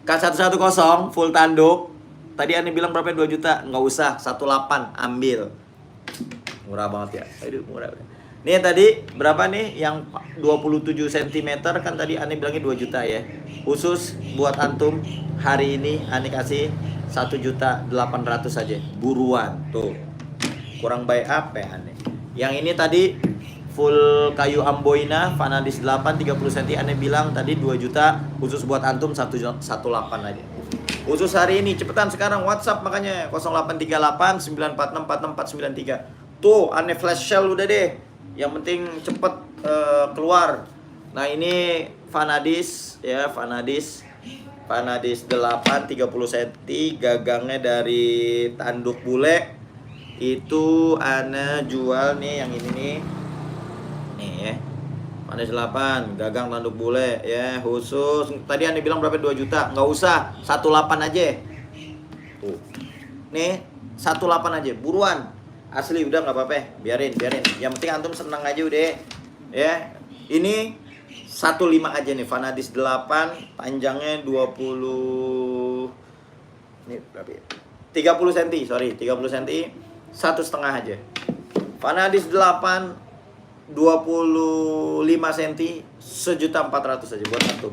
K110 full tanduk. Tadi Ani bilang berapa? 2 juta. Nggak usah, 18 ambil. Murah banget ya. Aduh, murah. Nih tadi berapa nih yang 27 cm kan tadi Ani bilangnya 2 juta ya. Khusus buat antum hari ini Ani kasih 1.800.000 aja. Buruan tuh. Kurang baik apa ya Ani? Yang ini tadi full kayu amboina Vanadis 8 30 cm Ani bilang tadi 2 juta. Khusus buat antum 118 aja. Khusus hari ini cepetan sekarang WhatsApp makanya 0838 946 46493. Tuh Ani flash sale udah deh. Yang penting cepet keluar. Nah ini Vanadis ya, Vanadis 8 30 cm, gagangnya dari tanduk bule. Itu Ana jual nih yang ini nih. Nih ya. Vanadis 8 gagang tanduk bule ya, khusus tadi Ana bilang berapa? 2 juta. Nggak usah, 18 aja. Tuh. Nih 18 aja, buruan. Asli udah nggak apa-apa, biarin. Yang penting antum senang aja udah. Ya. Ini 15 aja nih, Vanadis 8, panjangnya 20. Ini berapa ya? 30 cm, sorry, 30 cm. 1,5 aja. Vanadis 8 25 cm, 1.400.000 aja buat antum.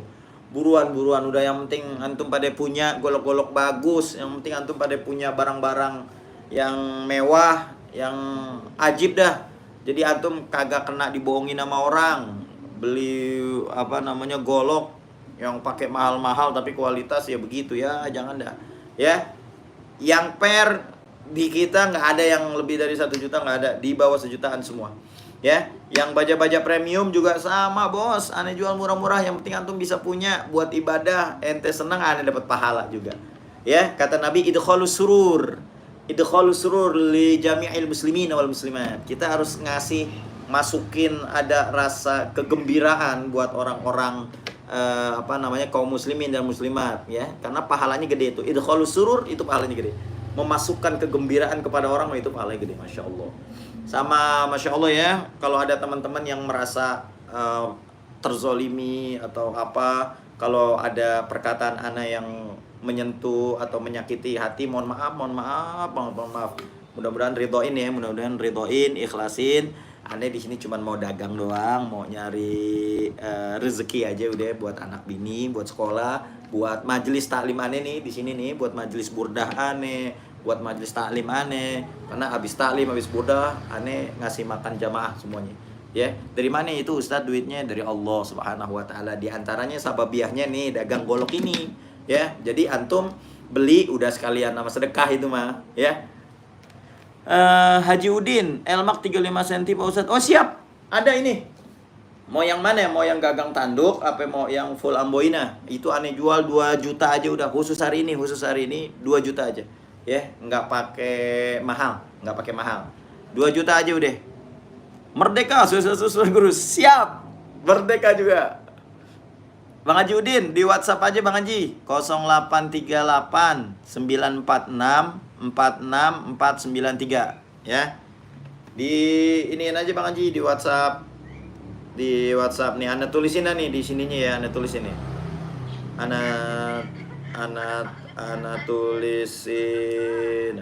Buruan udah, yang penting antum pada punya golok-golok bagus, yang penting antum pada punya barang-barang yang mewah, yang ajib dah. Jadi antum kagak kena dibohongin sama orang. Beli golok yang pakai mahal-mahal tapi kualitas ya begitu ya, jangan dah. Ya. Yang per di kita nggak ada yang lebih dari 1 juta, nggak ada, di bawah 1 jutaan semua. Ya, yang baja-baja premium juga sama bos, Ane jual murah-murah, yang penting antum bisa punya buat ibadah, ente senang Ane dapat pahala juga. Ya, kata Nabi idkhalus surur li jami'il muslimin wal muslimat. Kita harus masukin ada rasa kegembiraan buat orang-orang kaum muslimin dan muslimat ya, karena pahalanya gede itu. Idkhalus surur itu pahalanya gede. Memasukkan kegembiraan kepada orang itu pahalanya gede, Masya Allah. Sama Masya Allah ya, kalau ada teman-teman yang merasa terzolimi atau apa, kalau ada perkataan ana yang menyentuh atau menyakiti hati, mohon maaf. Mudah-mudahan ridhoin, ikhlasin. Ane di sini cuma mau dagang doang, mau nyari rezeki aja udah, buat anak bini, buat sekolah, buat majelis taklim Ane nih di sini nih, buat majelis burdah Ane, buat majelis taklim Ane. Karena habis taklim, habis burdah, Ane ngasih makan jamaah semuanya. Ya, dari mana itu Ustadz? Duitnya dari Allah Subhanahu wa taala. Di antaranya sababiahnya nih dagang golok ini. Ya, jadi antum beli udah sekalian nama sedekah itu mah, ya. Haji Udin, Elmak 35 cm Pak Ustadz. Oh siap, ada ini. Mau yang mana? Mau yang gagang tanduk apa mau yang full amboina? Itu Ane jual 2 juta aja udah, khusus hari ini 2 juta aja. Ya, nggak pakai mahal. 2 juta aja udah. Merdeka, susu guru. Siap. Merdeka juga. Bang Haji Udin, di WhatsApp aja Bang Haji. 0838 946 46493 ya. Di iniin aja Bang Haji di WhatsApp. Di WhatsApp nih Anda tulisin nih di sininya ya, Anda tulisin nih. Anda tulisin.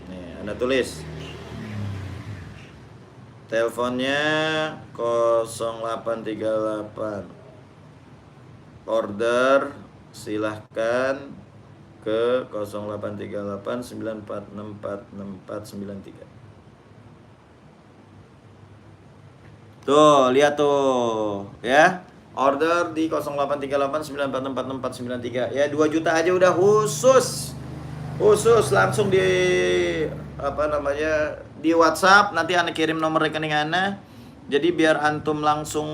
Nih, Anda tulis. Teleponnya 0838. Order silahkan ke 0838 946 46493. Tuh, lihat tuh, ya. Order di 0838 946 46493. Ya, 2 juta aja udah khusus langsung di di WhatsApp. Nanti Anda kirim nomor rekening Anda. Jadi biar antum langsung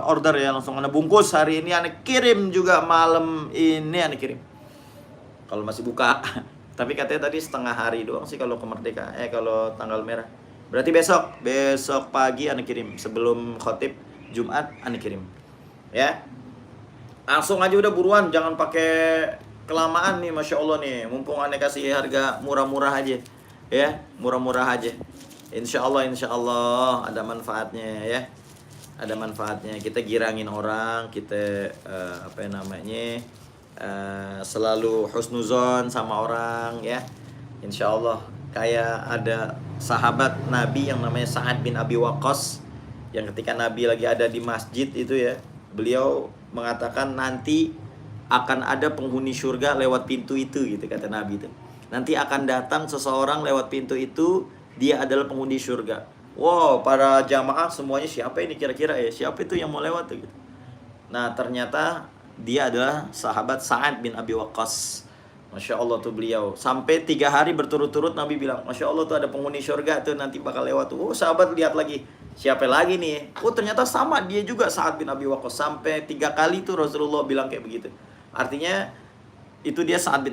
order ya, langsung Anda bungkus hari ini, Anda kirim juga malam ini Anda kirim. Kalau masih buka. Tapi katanya tadi setengah hari doang sih kalau kemerdekaan, kalau tanggal merah. Berarti besok pagi Anda kirim sebelum khotib Jumat Anda kirim. Ya. Langsung aja udah buruan, jangan pakai kelamaan nih, Masya Allah nih. Mumpung Anda kasih harga murah-murah aja. ya, murah-murah aja. Insya Allah ada manfaatnya ya. Ada manfaatnya. Kita girangin orang, kita selalu husnuzon sama orang ya. Insya Allah. Kayak ada sahabat Nabi yang namanya Sa'ad bin Abi Waqqas, yang ketika Nabi lagi ada di masjid itu ya, beliau mengatakan nanti akan ada penghuni surga lewat pintu itu gitu, kata Nabi itu. Nanti akan datang seseorang lewat pintu itu, dia adalah penghuni surga. Wow, para jamaah semuanya, siapa ini kira-kira ya? Siapa itu yang mau lewat tuh gitu. Nah, ternyata dia adalah sahabat Sa'ad bin Abi Waqqas. Masya Allah tuh beliau. Sampai 3 hari berturut-turut Nabi bilang, Masya Allah tuh ada penghuni surga tuh nanti bakal lewat tuh. Oh, sahabat lihat lagi, siapa lagi nih? Oh, ternyata sama, dia juga Sa'ad bin Abi Waqqas. Sampai 3 kali tuh Rasulullah bilang kayak begitu. Artinya itu dia Sa'ad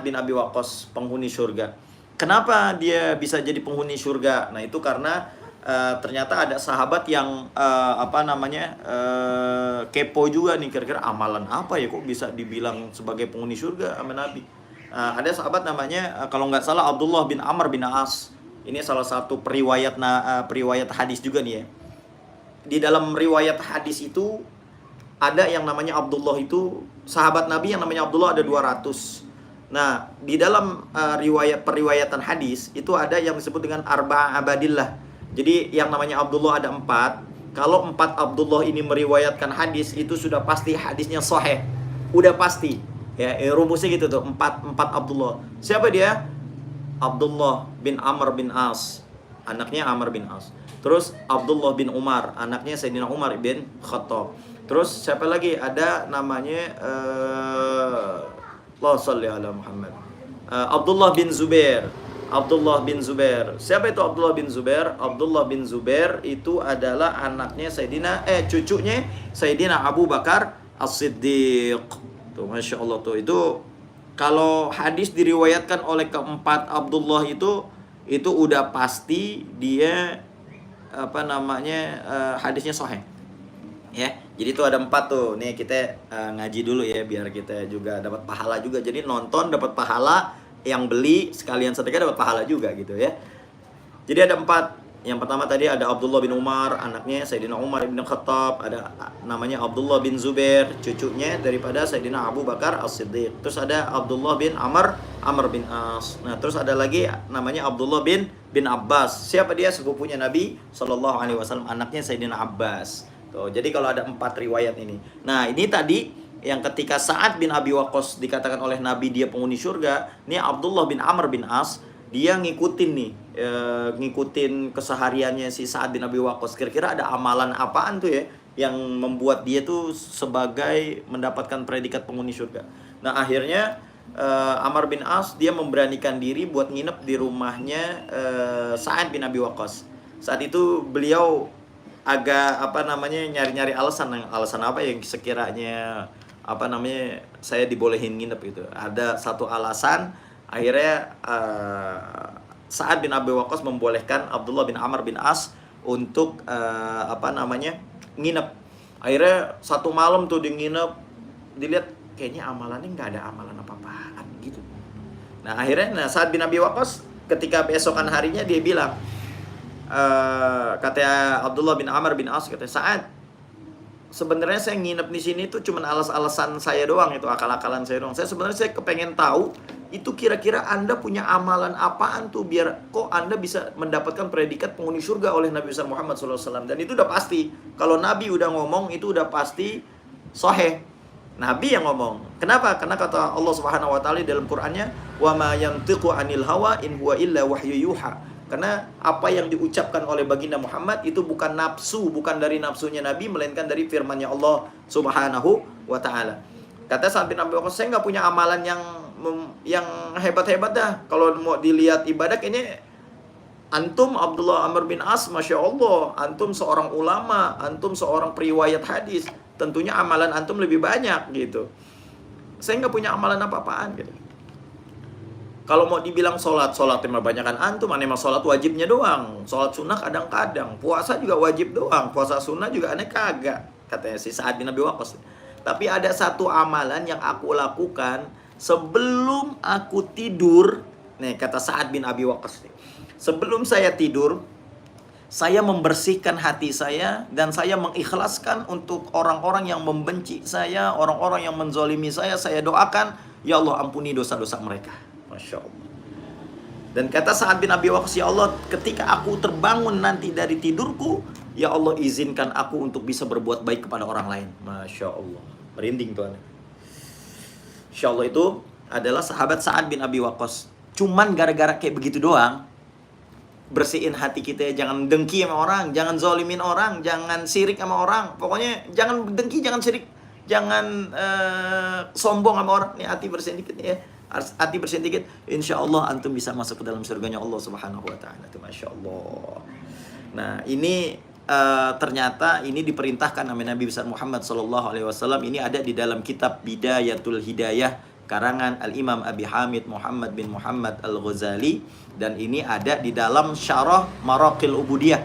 bin Abi Waqqas, penghuni surga. Kenapa dia bisa jadi penghuni surga? Nah, itu karena ternyata ada sahabat yang kepo juga nih, kira-kira amalan apa ya kok bisa dibilang sebagai penghuni surga sama Nabi. Ada sahabat namanya kalau nggak salah Abdullah bin Amr bin As. Ini salah satu periwayat hadis juga nih ya. Di dalam riwayat hadis itu ada yang namanya Abdullah, itu sahabat Nabi yang namanya Abdullah ada 200. Nah, di dalam periwayatan hadis itu ada yang disebut dengan Arba'a Abadillah. Jadi yang namanya Abdullah ada 4. Kalau 4 Abdullah ini meriwayatkan hadis, itu sudah pasti hadisnya sahih. Udah pasti. Ya, rumusnya gitu tuh, 4 Abdullah. Siapa dia? Abdullah bin Amr bin As, anaknya Amr bin As. Terus Abdullah bin Umar, anaknya Sayyidina Umar bin Khattab. Terus siapa lagi? Ada namanya Allahumma shalli ala Muhammad. Abdullah bin Zubair. Siapa itu Abdullah bin Zubair? Abdullah bin Zubair itu adalah cucunya Sayyidina Abu Bakar As-Siddiq. Tuh, Masya Allah tuh. Itu kalau hadis diriwayatkan oleh keempat Abdullah itu udah pasti dia hadisnya sahih. Ya, jadi itu ada 4 tuh. Nih kita ngaji dulu ya, biar kita juga dapat pahala juga. Jadi nonton dapat pahala, yang beli sekalian sedekah dapat pahala juga gitu ya. Jadi ada 4. Yang pertama tadi ada Abdullah bin Umar, anaknya Sayyidina Umar bin Khattab. Ada namanya Abdullah bin Zubair, cucunya daripada Sayyidina Abu Bakar As-Siddiq. Terus ada Abdullah bin Amr bin As. Nah, terus ada lagi namanya Abdullah bin Abbas. Siapa dia? Sepupunya Nabi SAW, anaknya Sayyidina Abbas. Tuh, jadi kalau ada 4 riwayat ini. Nah, ini tadi yang ketika Sa'ad bin Abi Waqqas dikatakan oleh Nabi dia penghuni surga, ini Abdullah bin Amr bin As, dia ngikutin kesehariannya si Sa'ad bin Abi Waqqas. Kira-kira ada amalan apaan tuh ya yang membuat dia tuh sebagai mendapatkan predikat penghuni surga. Nah, akhirnya Amr bin As dia memberanikan diri buat nginep di rumahnya Sa'ad bin Abi Waqqas. Saat itu beliau agak nyari-nyari alasan apa yang sekiranya saya dibolehin nginep itu. Ada satu alasan, akhirnya Sa'ad bin Abi Waqqas membolehkan Abdullah bin Amr bin As untuk nginep. Akhirnya satu malam tuh di nginep, dilihat kayaknya amalannya nggak ada amalan apa-apaan gitu. Nah, akhirnya Sa'ad bin Abi Waqqas ketika besokan harinya dia bilang, kata Abdullah bin Amr bin As, kata Sa'ad, sebenarnya saya nginep di sini tuh cuma alasan saya doang, itu akal-akalan saya doang. Saya kepengen tahu itu kira-kira Anda punya amalan apaan tuh biar kok Anda bisa mendapatkan predikat penghuni surga oleh Nabi besar Muhammad SAW. Dan itu udah pasti. Kalau Nabi udah ngomong itu udah pasti sahih. Nabi yang ngomong. Kenapa? Karena kata Allah Subhanahu wa taala dalam Qur'annya, "Wa ma yantiqu 'anil hawa in huwa illa wahyu yuha." Karena apa yang diucapkan oleh baginda Muhammad itu bukan nafsu, bukan dari nafsunya Nabi, melainkan dari firman-Nya Allah Subhanahu wa taala. Kata Sa'ad bin Abi Waqqas, saya nggak punya amalan yang hebat-hebat dah. Kalau mau dilihat ibadah, kayaknya antum Abdullah Amr bin As, Masya Allah, antum seorang ulama, antum seorang periwayat hadis, tentunya amalan antum lebih banyak gitu. Saya nggak punya amalan apa-apaan gitu. Kalau mau dibilang sholat memang banyakan antum, aneh mah sholat wajibnya doang. Sholat sunnah kadang-kadang, puasa juga wajib doang, puasa sunnah juga aneh kagak, katanya si Sa'ad bin Abi Waqqas. Tapi ada satu amalan yang aku lakukan sebelum aku tidur, Nih kata Sa'ad bin Abi Waqqas nih. Sebelum saya tidur, saya membersihkan hati saya dan saya mengikhlaskan untuk orang-orang yang membenci saya, orang-orang yang menzolimi saya doakan, ya Allah ampuni dosa-dosa mereka. Masya Allah. Dan kata Sa'ad bin Abi Waqqas, ya Allah, ketika aku terbangun nanti dari tidurku, ya Allah izinkan aku untuk bisa berbuat baik kepada orang lain. Masya Allah. Merinding tuan. Insya Allah itu adalah sahabat Sa'ad bin Abi Waqqas. Cuman gara-gara kayak begitu doang, bersihin hati kita, jangan dengki sama orang, jangan zolimin orang, jangan sirik sama orang. Pokoknya jangan dengki, jangan sirik, jangan sombong sama orang. Nih hati bersihin dikit ya. Hati bersihin dikit, insya Allah antum bisa masuk ke dalam surganya Allah Subhanahu wa ta'ala. Masya Allah. Nah ini ternyata ini diperintahkan oleh Nabi besar Muhammad SAW. Ini ada di dalam kitab Bidayatul Hidayah karangan Al-Imam Abi Hamid Muhammad bin Muhammad Al-Ghazali, dan ini ada di dalam syarah Maraqil Ubudiyah.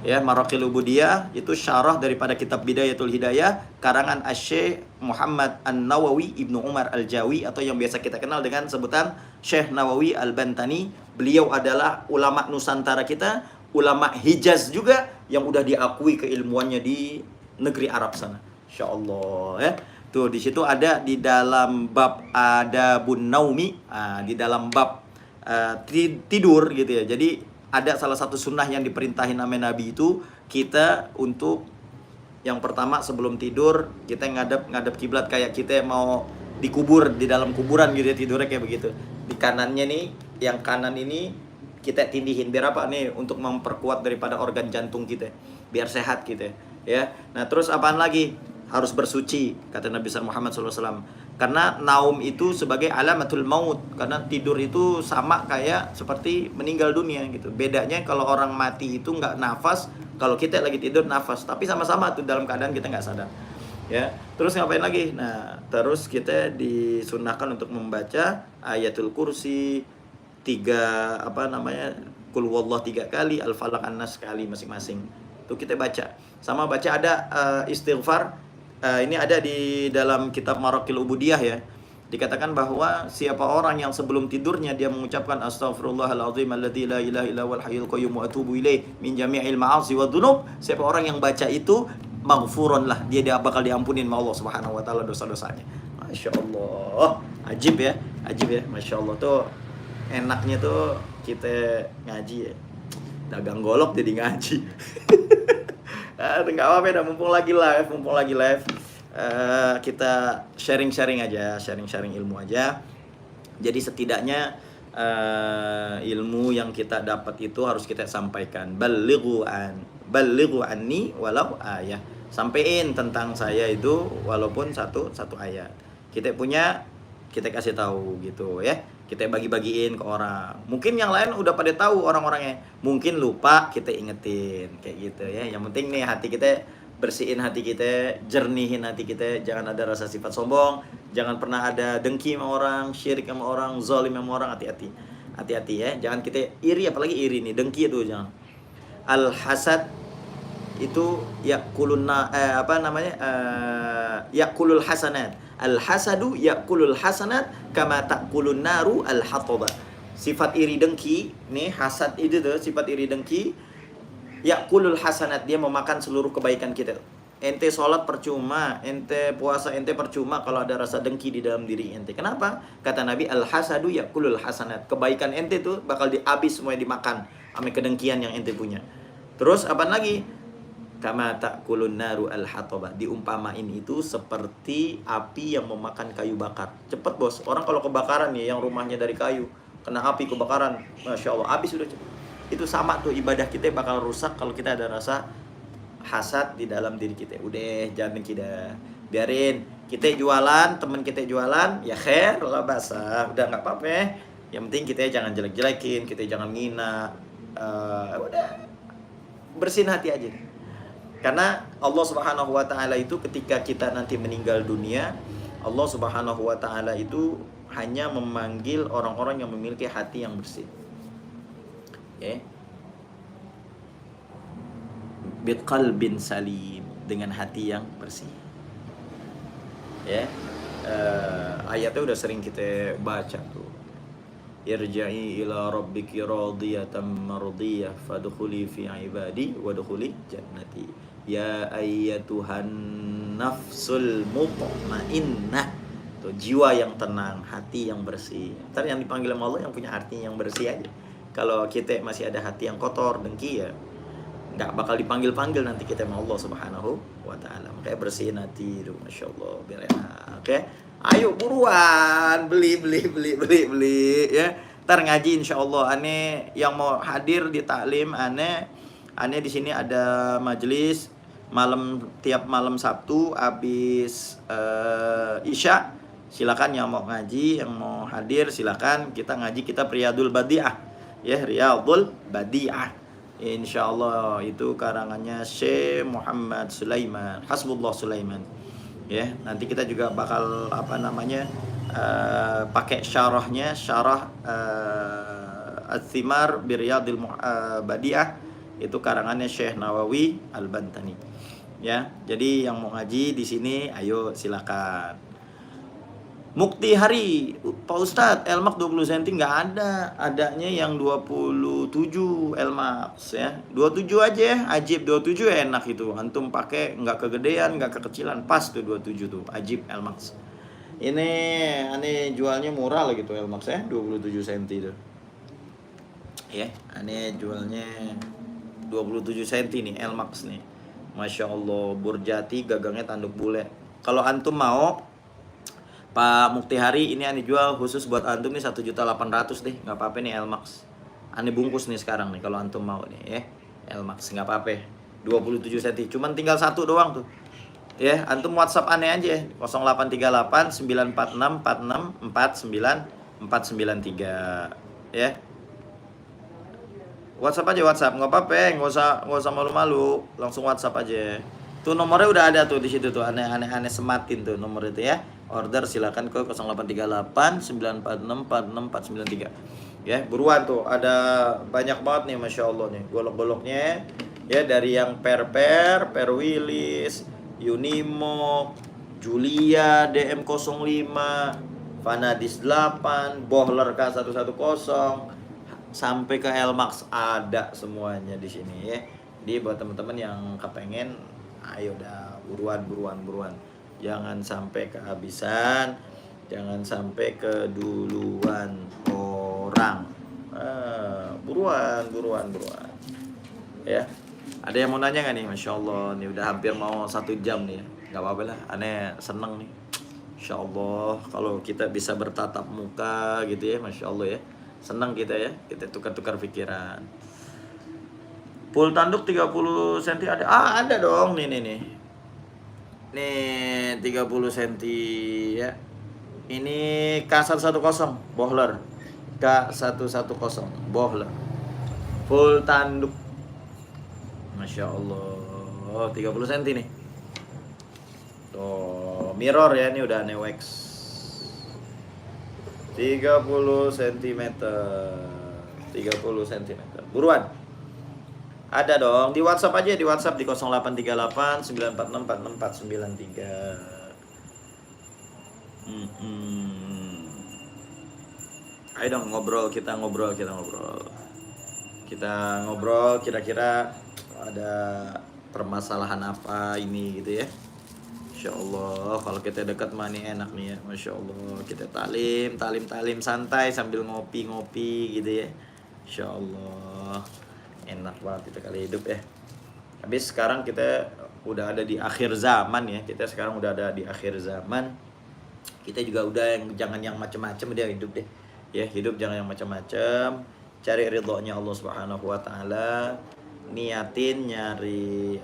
Ya, Maraqil Ubudiyah itu syarah daripada kitab Bidayatul Hidayah karangan Asy-Syaikh Muhammad An-Nawawi Ibnu Umar Al-Jawi, atau yang biasa kita kenal dengan sebutan Syekh Nawawi Al-Bantani. Beliau adalah ulama Nusantara kita, ulama Hijaz juga, yang udah diakui keilmuannya di negeri Arab sana. Insyaallah ya. Tuh di situ ada di dalam bab Adabun Naumi, di dalam bab tidur gitu ya. Jadi ada salah satu sunnah yang diperintahin sama Nabi itu, kita untuk yang pertama sebelum tidur kita ngadep kiblat, kayak kita mau dikubur di dalam kuburan gitu ya, tidurnya kayak begitu. Di kanannya nih, yang kanan ini kita tindihin biar apa nih, untuk memperkuat daripada organ jantung kita biar sehat gitu ya. Nah terus apaan lagi? Harus bersuci, kata Nabi Muhammad SAW. Karena naum itu sebagai alamatul maut, karena tidur itu sama kayak seperti meninggal dunia gitu. Bedanya kalau orang mati itu nggak nafas, kalau kita lagi tidur nafas, tapi sama-sama tuh dalam keadaan kita nggak sadar. Ya, terus ngapain lagi? Nah, terus kita disunahkan untuk membaca ayatul kursi 3 Qul huwallahu 3 kali, Al-Falaq An-Nas sekali masing-masing. Itu kita baca. Sama baca ada istighfar. Ini ada di dalam kitab Maraqil Ubudiyah ya. Dikatakan bahwa siapa orang yang sebelum tidurnya dia mengucapkan astaghfirullahaladzim alladzi la ilaha illa huwal hayyul qayyum wa atubu ilaih min jami'il ma'asi wa dzunub. Siapa orang yang baca itu, maghfurun lah, dia bakal diampunin sama Allah Subhanahu wa taala dosa-dosanya. Masya Allah. Ajib ya. Masya Allah tuh. Enaknya tuh kita ngaji ya. Dagang golok jadi ngaji. Nggak apa-apa, mumpung lagi live, kita sharing ilmu aja. Jadi setidaknya ilmu yang kita dapat itu harus kita sampaikan. Ballighu anni walau ayah. Sampein tentang saya itu walaupun satu ayat. Kita punya, kita kasih tahu gitu ya. Kita bagi-bagiin ke orang. Mungkin yang lain udah pada tahu orang-orangnya. Mungkin lupa, kita ingetin kayak gitu ya. Yang penting nih hati kita, bersihin hati kita, jernihin hati kita. Jangan ada rasa sifat sombong, jangan pernah ada dengki sama orang, syirik sama orang, zalim sama orang. Hati-hati ya. Jangan kita iri, apalagi iri nih, dengki itu jangan. Al-hasad itu yakulul hasanat. Al-hasadu yakulul hasanat kama takulun naru al-hataba. Sifat iri dengki, nih hasad itu tuh sifat iri dengki, yakulul hasanat, dia memakan seluruh kebaikan kita. Ente sholat percuma, ente puasa ente percuma kalau ada rasa dengki di dalam diri ente. Kenapa? Kata Nabi, al-hasadu yakulul hasanat. Kebaikan ente tuh bakal dihabis semuanya, dimakan sama kedengkian yang ente punya. Terus apa lagi? Kama ta'kulun naru al-hataba. Diumpamain itu seperti api yang memakan kayu bakar. Cepet bos, orang kalau kebakaran nih, yang rumahnya dari kayu, kena api kebakaran, Masya Allah, habis sudah cepet. Itu sama tuh, ibadah kita bakal rusak kalau kita ada rasa hasad di dalam diri kita. Udah, jangan kita biarin. Kita jualan, teman kita jualan, ya khair lah basah. Udah nggak apa-apa. Yang penting kita jangan jelek-jelekin, kita jangan ngina. Udah, bersihin hati aja. Karena Allah Subhanahu wa ta'ala itu ketika kita nanti meninggal dunia, Allah Subhanahu wa ta'ala itu hanya memanggil orang-orang yang memiliki hati yang bersih. Ya. Biqalbin salim, dengan hati yang bersih. Ya. Ayatnya udah sering kita baca tuh. irja'i ila rabbiki radiyatan mardiyah fadkhuli fi ibadi wadkhuli jannati ya ayyatuhan nafsul mutmainnah. Tuh, jiwa yang tenang, hati yang bersih. Ntar yang dipanggil sama Allah yang punya hati yang bersih aja. Kalau kita masih ada hati yang kotor, dengki, ya nggak bakal dipanggil-panggil nanti kita sama Allah Subhanahu wa ta'ala. Makanya bersihin hati itu, Masya Allah, biar enak. Oke, ayo buruan beli ya. Ntar ngaji insya Allah. Ane yang mau hadir di taklim, ane di sini ada majelis tiap malam Sabtu habis Isya. Silakan yang mau ngaji, yang mau hadir silakan. Kita ngaji kitab Riyadul Badi'ah ya, Riyadul Badi'ah. Insyaallah itu karangannya Syekh Muhammad Sulaiman, Hasbullah Sulaiman. Ya, nanti kita juga bakal pakai syarahnya, syarah Al-Thimar Biriyadil Badi'ah, itu karangannya Syekh Nawawi Al-Bantani. Ya, jadi yang mau ngaji di sini ayo silakan. Mukti hari, Pak Ustadz, Elmax 20 cm nggak ada, adanya yang 27 Elmax ya. 27 aja ya, Ajib 27 enak itu. Antum pakai nggak kegedean, nggak kekecilan, pas tuh 27 tuh, Ajib Elmax. Ini aneh jualnya murah lah gitu Elmax ya, 27 cm itu. Ya, aneh jualnya 27 cm nih Elmax nih. Masya Allah, Burjati gagangnya tanduk bule. Kalau antum mau Pak Mukti Hari, ini Ani jual khusus buat antum nih 1.800.000 deh, nggak apa-apa nih Elmax. Ani bungkus nih sekarang nih kalau antum mau nih ya. Elmax nggak apa-apa. 27 cm, cuman tinggal satu doang tuh. Ya, antum WhatsApp Ani aja 0838 946 46 49 493 ya. WhatsApp aja, WhatsApp nggak apa-apa, nggak usah malu-malu, langsung WhatsApp aja. Tuh nomornya udah ada tuh di situ tuh, aneh sematin tuh nomor itu ya. Order silakan ke 0838 946 46493. Ya, buruan tuh, ada banyak banget nih Masya Allah nih golok-goloknya. Ya, dari yang Perwilis, Unimog, Julia DM05, Vanadis 8, Bohler K110, sampai ke Elmax ada semuanya di sini ya. Jadi buat teman-teman yang kepengen, ayo dah buruan. Jangan sampai kehabisan, jangan sampai keduluan orang. Buruan. Ya, ada yang mau nanya nggak nih? Masya Allah, nih udah hampir mau 1 jam nih. Gak apa-apa lah, aneh seneng nih. Masya Allah, kalau kita bisa bertatap muka gitu ya, Masya Allah ya. Senang kita ya, kita tukar-tukar pikiran. Full tanduk 30 cm ada? Ada dong, nih. Nih 30 cm ya. Ini K110 Bohler. K110 Bohler. Full tanduk. Masya Allah, 30 cm nih. Tuh, mirror ya, ini udah wax. 30 cm. Buruan. Ada dong, di WhatsApp aja, di WhatsApp di 0838 946 44993. Ayo dong kita ngobrol. Kita ngobrol kira-kira ada permasalahan apa ini gitu ya. Masya Allah, kalau kita dekat mah nih enak nih ya. Masya Allah, kita talim santai sambil ngopi gitu ya. Masya Allah, enak banget kita kali hidup ya. Habis sekarang kita udah ada di akhir zaman ya. Kita sekarang udah ada di akhir zaman. Kita juga udah jangan yang macem-macem dia hidup deh. Ya, hidup jangan yang macem-macem. Cari ridhonya Allah Subhanahu wa taala. Niatin nyari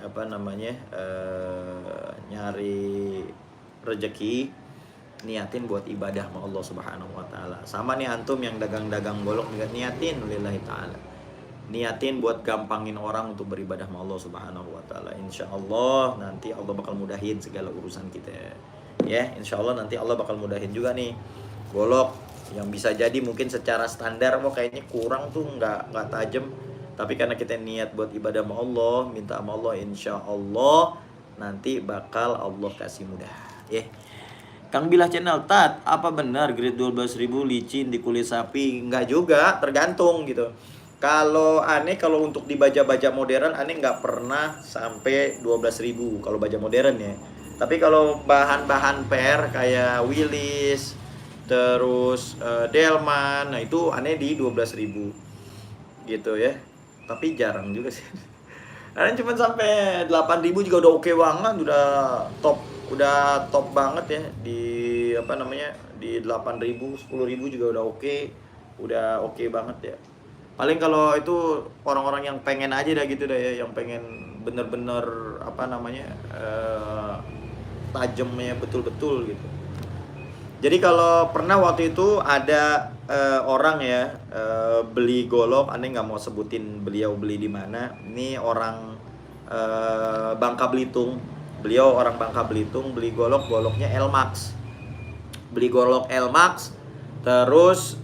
nyari rezeki, niatin buat ibadah sama Allah Subhanahu wa taala. Sama nih antum yang dagang-dagang golok juga niatin lillahi taala. Niatin buat gampangin orang untuk beribadah sama Allah Subhanahu wa taala. Insyaallah nanti Allah bakal mudahin segala urusan kita. Ya, insyaallah nanti Allah bakal mudahin juga nih golok yang bisa jadi mungkin secara standar kayaknya kurang tuh, nggak tajam. Tapi karena kita niat buat ibadah sama Allah, minta sama Allah, insya Allah nanti bakal Allah kasih mudah. Ya, Kang Bilah channel, Tat, apa benar grade 12.000 licin di kulit sapi? Enggak juga, tergantung gitu. Kalau aneh, kalau untuk di baja-baja modern, aneh nggak pernah sampai 12.000 kalau baja modern ya. Tapi kalau bahan-bahan per kayak Willis, terus Delman, nah itu aneh di 12.000 gitu ya. Tapi jarang juga sih. Karena cuma sampai 8.000 juga udah oke banget, udah top banget ya di apa namanya di 8.000, 10.000 juga udah oke banget ya. Paling kalau itu orang-orang yang pengen aja dah gitu dah ya, yang pengen bener-bener apa namanya tajamnya betul-betul gitu. Jadi kalau pernah waktu itu ada orang ya beli golok, aneh nggak mau sebutin beliau beli di mana. Ini orang Bangka Belitung. Beliau orang Bangka Belitung, beli goloknya Elmax. Beli golok Elmax, terus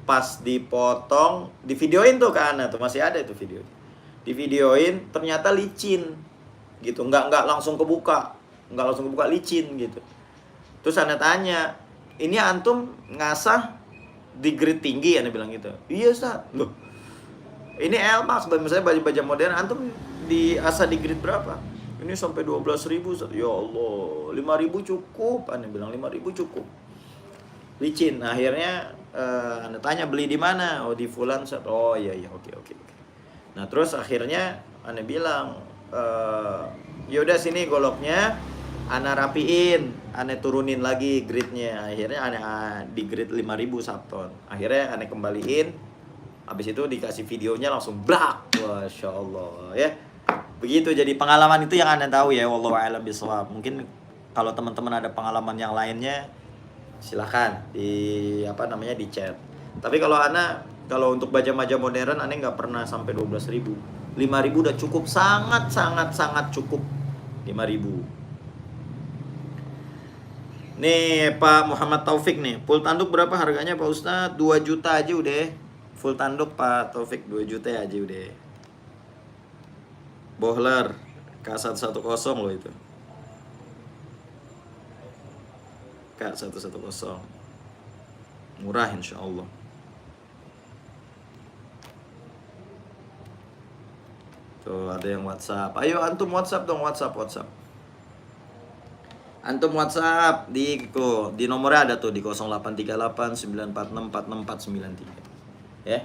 pas dipotong, divideoin tuh ke Ana tuh, masih ada itu video. Divideoin, ternyata licin gitu, nggak langsung kebuka, licin gitu. Terus Ana tanya, ini antum ngasah di grade tinggi? Ana bilang gitu. Iya Ustaz. Loh, ini Elmax, misalnya baju-baju modern, antum di asah di grade berapa? Ini sampai 12.000 Ustaz. Ya Allah, 5.000 cukup. Ana bilang 5.000 cukup. Licin. Akhirnya Ana tanya beli di mana? Oh di Fulan Ustaz. Oh iya oke. Nah terus akhirnya Ana bilang yaudah sini goloknya Ana rapiin, Ana turunin lagi grade-nya. Akhirnya Ana di grade 5.000 Sabton. Akhirnya Ana kembaliin. Habis itu dikasih videonya langsung blak. Masya Allah ya. Begitu, jadi pengalaman itu yang Anda tahu ya. Wallahu a'lam bishawab. Mungkin kalau teman-teman ada pengalaman yang lainnya silakan di di chat. Tapi kalau untuk baja-baja modern Anda nggak pernah sampai 12.000. 5.000 udah cukup, sangat cukup. 5.000. Nih Pak Muhammad Taufik nih, full tanduk berapa harganya Pak Ustadz? 2 juta aja udah. Full tanduk Pak Taufik 2 juta aja udah. Bohler K110 loh itu. K110. Murah insya Allah. Tuh ada yang WhatsApp. Ayo antum WhatsApp dong, WhatsApp. Antum WhatsApp di nomornya ada tuh di 0838 946 46493. Ya.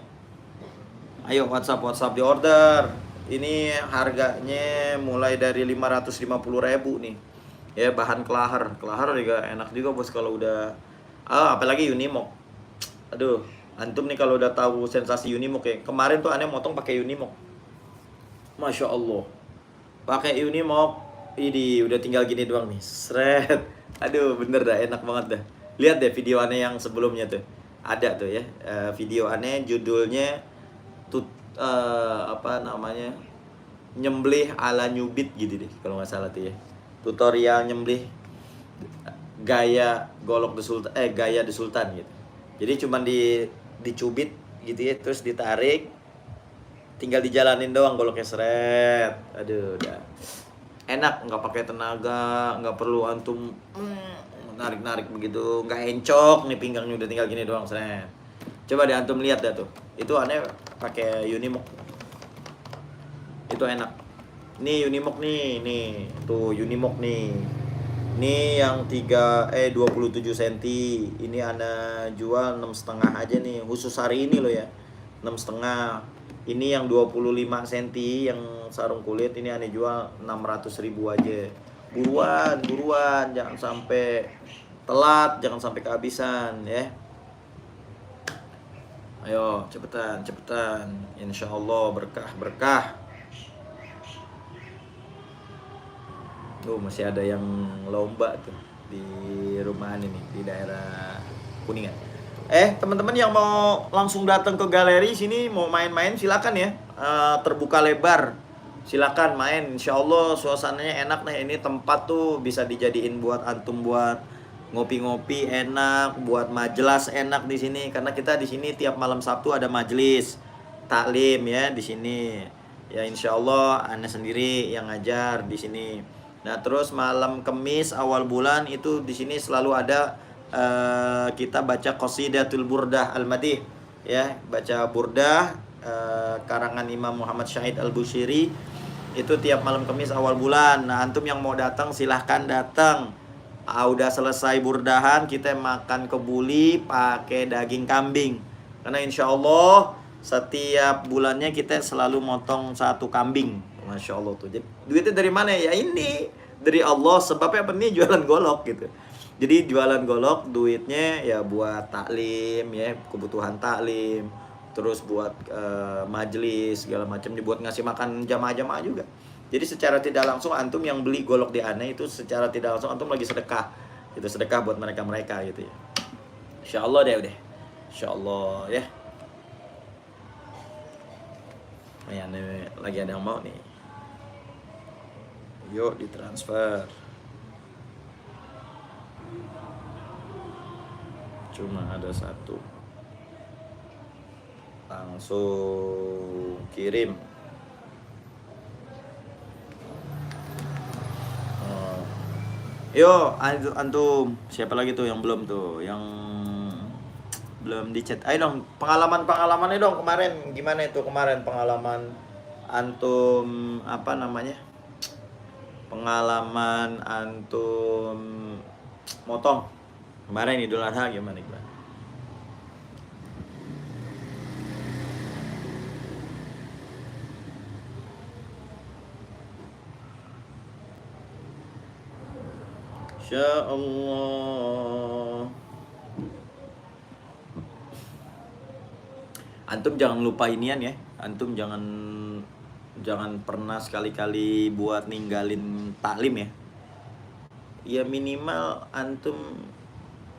Ayo WhatsApp di order. Ini harganya mulai dari 550.000 nih. Ya, bahan kelahar juga enak juga bos kalau udah apalagi Unimog. Aduh, antum nih kalau udah tahu sensasi Unimog ya. Kemarin tuh aneh motong pakai Unimog. Masya Allah. Pakai Unimog. Ini udah tinggal gini doang nih. Sret. Aduh, bener dah, enak banget dah. Lihat deh video aneh yang sebelumnya tuh. Ada tuh ya. Video aneh judulnya nyembelih ala nyubit gitu deh kalau nggak salah tuh ya. Tutorial nyembelih gaya golok gaya The Sultan gitu. Jadi cuman dicubit gitu ya, terus ditarik, tinggal dijalanin doang goloknya, seret. Aduh, udah enak, nggak pakai tenaga, nggak perlu antum narik begitu, nggak encok nih pinggangnya, udah tinggal gini doang, seret. Coba deh antum lihat dah tuh, itu aneh pakai Unimog, itu enak. Nih Unimog nih tuh Unimog nih. Ini yang 27 cm. Ini ana jual 6,5 aja nih, khusus hari ini loh ya. 6,5. Ini yang 25 cm yang sarung kulit, ini aneh jual 600.000 aja. Buruan, jangan sampai telat, jangan sampai kehabisan ya. Ayo cepetan. Insya Allah berkah. Tuh masih ada yang lomba tuh di rumahan ini di daerah Kuningan. Teman-teman yang mau langsung datang ke galeri sini, mau main-main silakan ya. Terbuka lebar, silakan main. Insya Allah suasananya enak nih. Ini tempat tuh bisa dijadiin buat antum buat ngopi-ngopi enak, buat majelis enak di sini. Karena kita di sini tiap malam Sabtu ada majelis taklim ya di sini. Ya insya Allah Anda sendiri yang ngajar di sini. Nah, terus malam Kemis awal bulan itu di sini selalu ada kita baca Qasidatul Burdah Al-Madih ya, baca burdah karangan Imam Muhammad Syahid Al-Bushiri itu tiap malam Kemis awal bulan. Nah, antum yang mau datang silahkan datang. Udah selesai burdahan kita makan kebuli pakai daging kambing. Karena insya Allah setiap bulannya kita selalu motong satu kambing. Masya Allah tuh. Jadi, duitnya dari mana ya? Ini dari Allah. Sebabnya apa nih? Jualan golok gitu. Jadi jualan golok duitnya ya buat taklim ya, kebutuhan taklim. Terus buat majelis segala macam, buat ngasih makan jamaah-jamaah juga. Jadi secara tidak langsung antum yang beli golok di aneh itu secara tidak langsung antum lagi sedekah. Itu sedekah buat mereka-mereka gitu ya. Insya Allah deh udah. Insya Allah ya. Nih, lagi ada yang mau nih. Yuk ditransfer. Cuma ada satu. Langsung kirim. Yo, antum siapa lagi tuh yang belum tuh, yang belum di chat? Ayo dong, pengalamannya dong kemarin gimana itu kemarin pengalaman antum apa namanya? Pengalaman antum motong kemarin Idul Adha gimana? Insya Allah. Antum jangan lupa inian ya. Antum jangan pernah sekali-kali buat ninggalin taklim ya. Ya minimal antum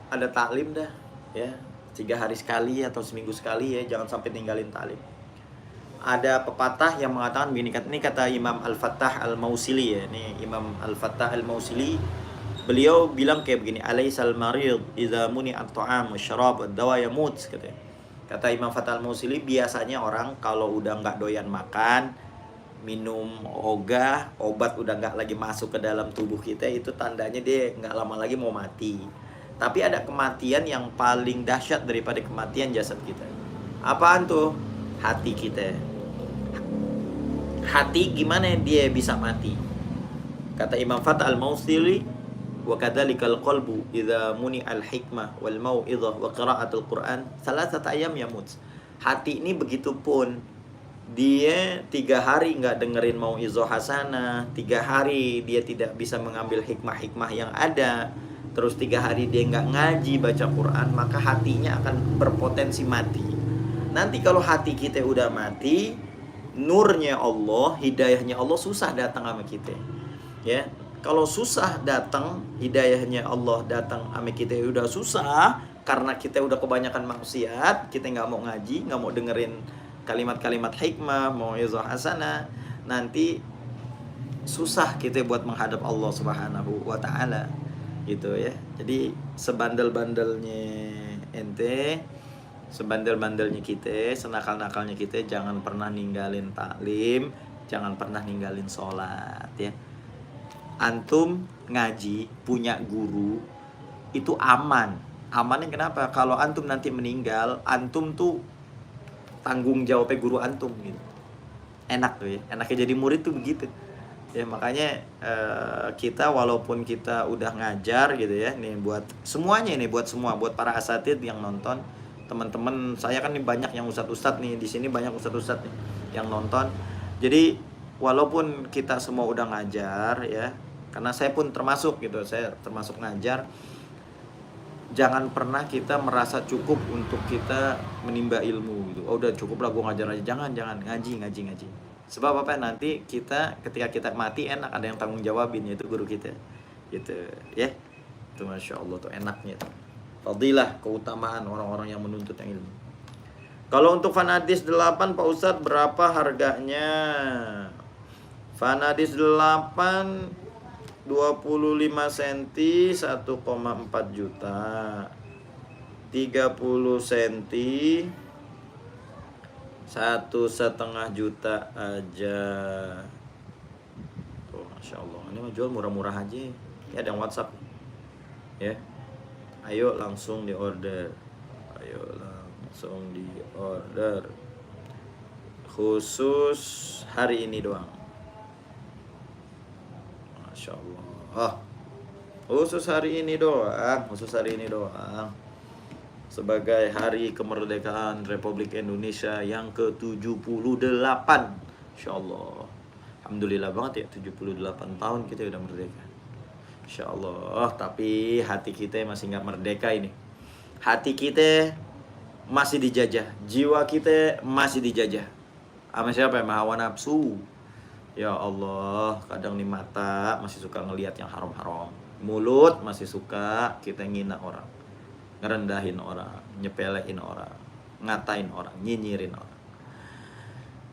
ada taklim dah ya. 3 hari sekali atau seminggu sekali ya. Jangan sampai ninggalin taklim. Ada pepatah yang mengatakan begini, ini kata Imam Al-Fattah Al-Mausili ya. Ini Imam Al-Fattah Al-Mausili. Beliau bilang kayak begini, alaisal marid idza muni'at ta'am wasyarab wad-dawa yamut, katanya. Kata Imam Fatal Mausili, biasanya orang kalau udah nggak doyan makan, minum ogah, obat udah nggak lagi masuk ke dalam tubuh kita, itu tandanya dia nggak lama lagi mau mati. Tapi ada kematian yang paling dahsyat daripada kematian jasad kita. Apaan tuh? Hati kita. Hati gimana dia bisa mati? Kata Imam Fatal Mausili, wa kadzalikal qalbu idza muni'al hikmah wal mau'izah wa qira'atul Qur'an salasat ayam yamut. Hati ini begitupun, dia 3 hari nggak dengerin mau'izah hasanah, 3 hari dia tidak bisa mengambil hikmah-hikmah yang ada, terus 3 hari dia nggak ngaji baca Quran, maka hatinya akan berpotensi mati. Nanti kalau hati kita udah mati, nurnya Allah, hidayahnya Allah susah datang sama kita ya. Kalau susah datang, hidayahnya Allah datang sama kita udah susah, karena kita udah kebanyakan maksiat, kita nggak mau ngaji, nggak mau dengerin kalimat-kalimat hikmah, mau'izah hasanah, nanti susah kita buat menghadap Allah Subhanahu wa Ta'ala gitu ya. Jadi sebandel-bandelnya ente, sebandel-bandelnya kita, senakal-nakalnya kita, jangan pernah ninggalin taklim, jangan pernah ninggalin sholat ya. Antum ngaji, punya guru, itu aman. Amannya kenapa? Kalau antum nanti meninggal, antum tuh tanggung jawabnya guru antum gitu. Enak tuh ya, enaknya jadi murid tuh begitu. Ya makanya kita walaupun kita udah ngajar gitu ya, nih buat semuanya, nih buat semua, buat para asatid yang nonton, teman-teman saya kan nih banyak yang ustadz-ustadz nih, di sini banyak ustadz-ustadz nih yang nonton. Jadi walaupun kita semua udah ngajar ya, karena saya pun termasuk gitu, saya termasuk ngajar, jangan pernah kita merasa cukup untuk kita menimba ilmu gitu. Oh udah cukup lah gue ngajar aja, jangan ngaji. Sebab apa? Nanti kita ketika kita mati enak ada yang tanggung jawabin, yaitu guru kita gitu ya. Itu Masya Allah tuh enaknya tuh. Fadilah, keutamaan orang-orang yang menuntut yang ilmu. Kalau untuk Fanadis 8 Pak Ustadz berapa harganya? Fanadis 8 25 cm 1,4 juta. 30 cm 1,5 juta aja. Tuh. Masya Allah, ini mah jual murah-murah aja. Ya ada yang WhatsApp ya. Ayo langsung di order. Ayo langsung di order. Khusus hari ini doang. Masya Allah. Khusus hari ini doang. Khusus hari ini doang. Sebagai hari kemerdekaan Republik Indonesia yang ke-78. Insya Allah. Alhamdulillah banget ya, 78 tahun kita udah merdeka. Insya Allah. Tapi hati kita masih nggak merdeka ini. Hati kita masih dijajah. Jiwa kita masih dijajah. Sama siapa? Sama hawa nafsu. Ya Allah, kadang nih mata masih suka ngelihat yang haram-haram. Mulut masih suka kita ngina orang, ngerendahin orang, nyepelein orang, ngatain orang, nyinyirin orang.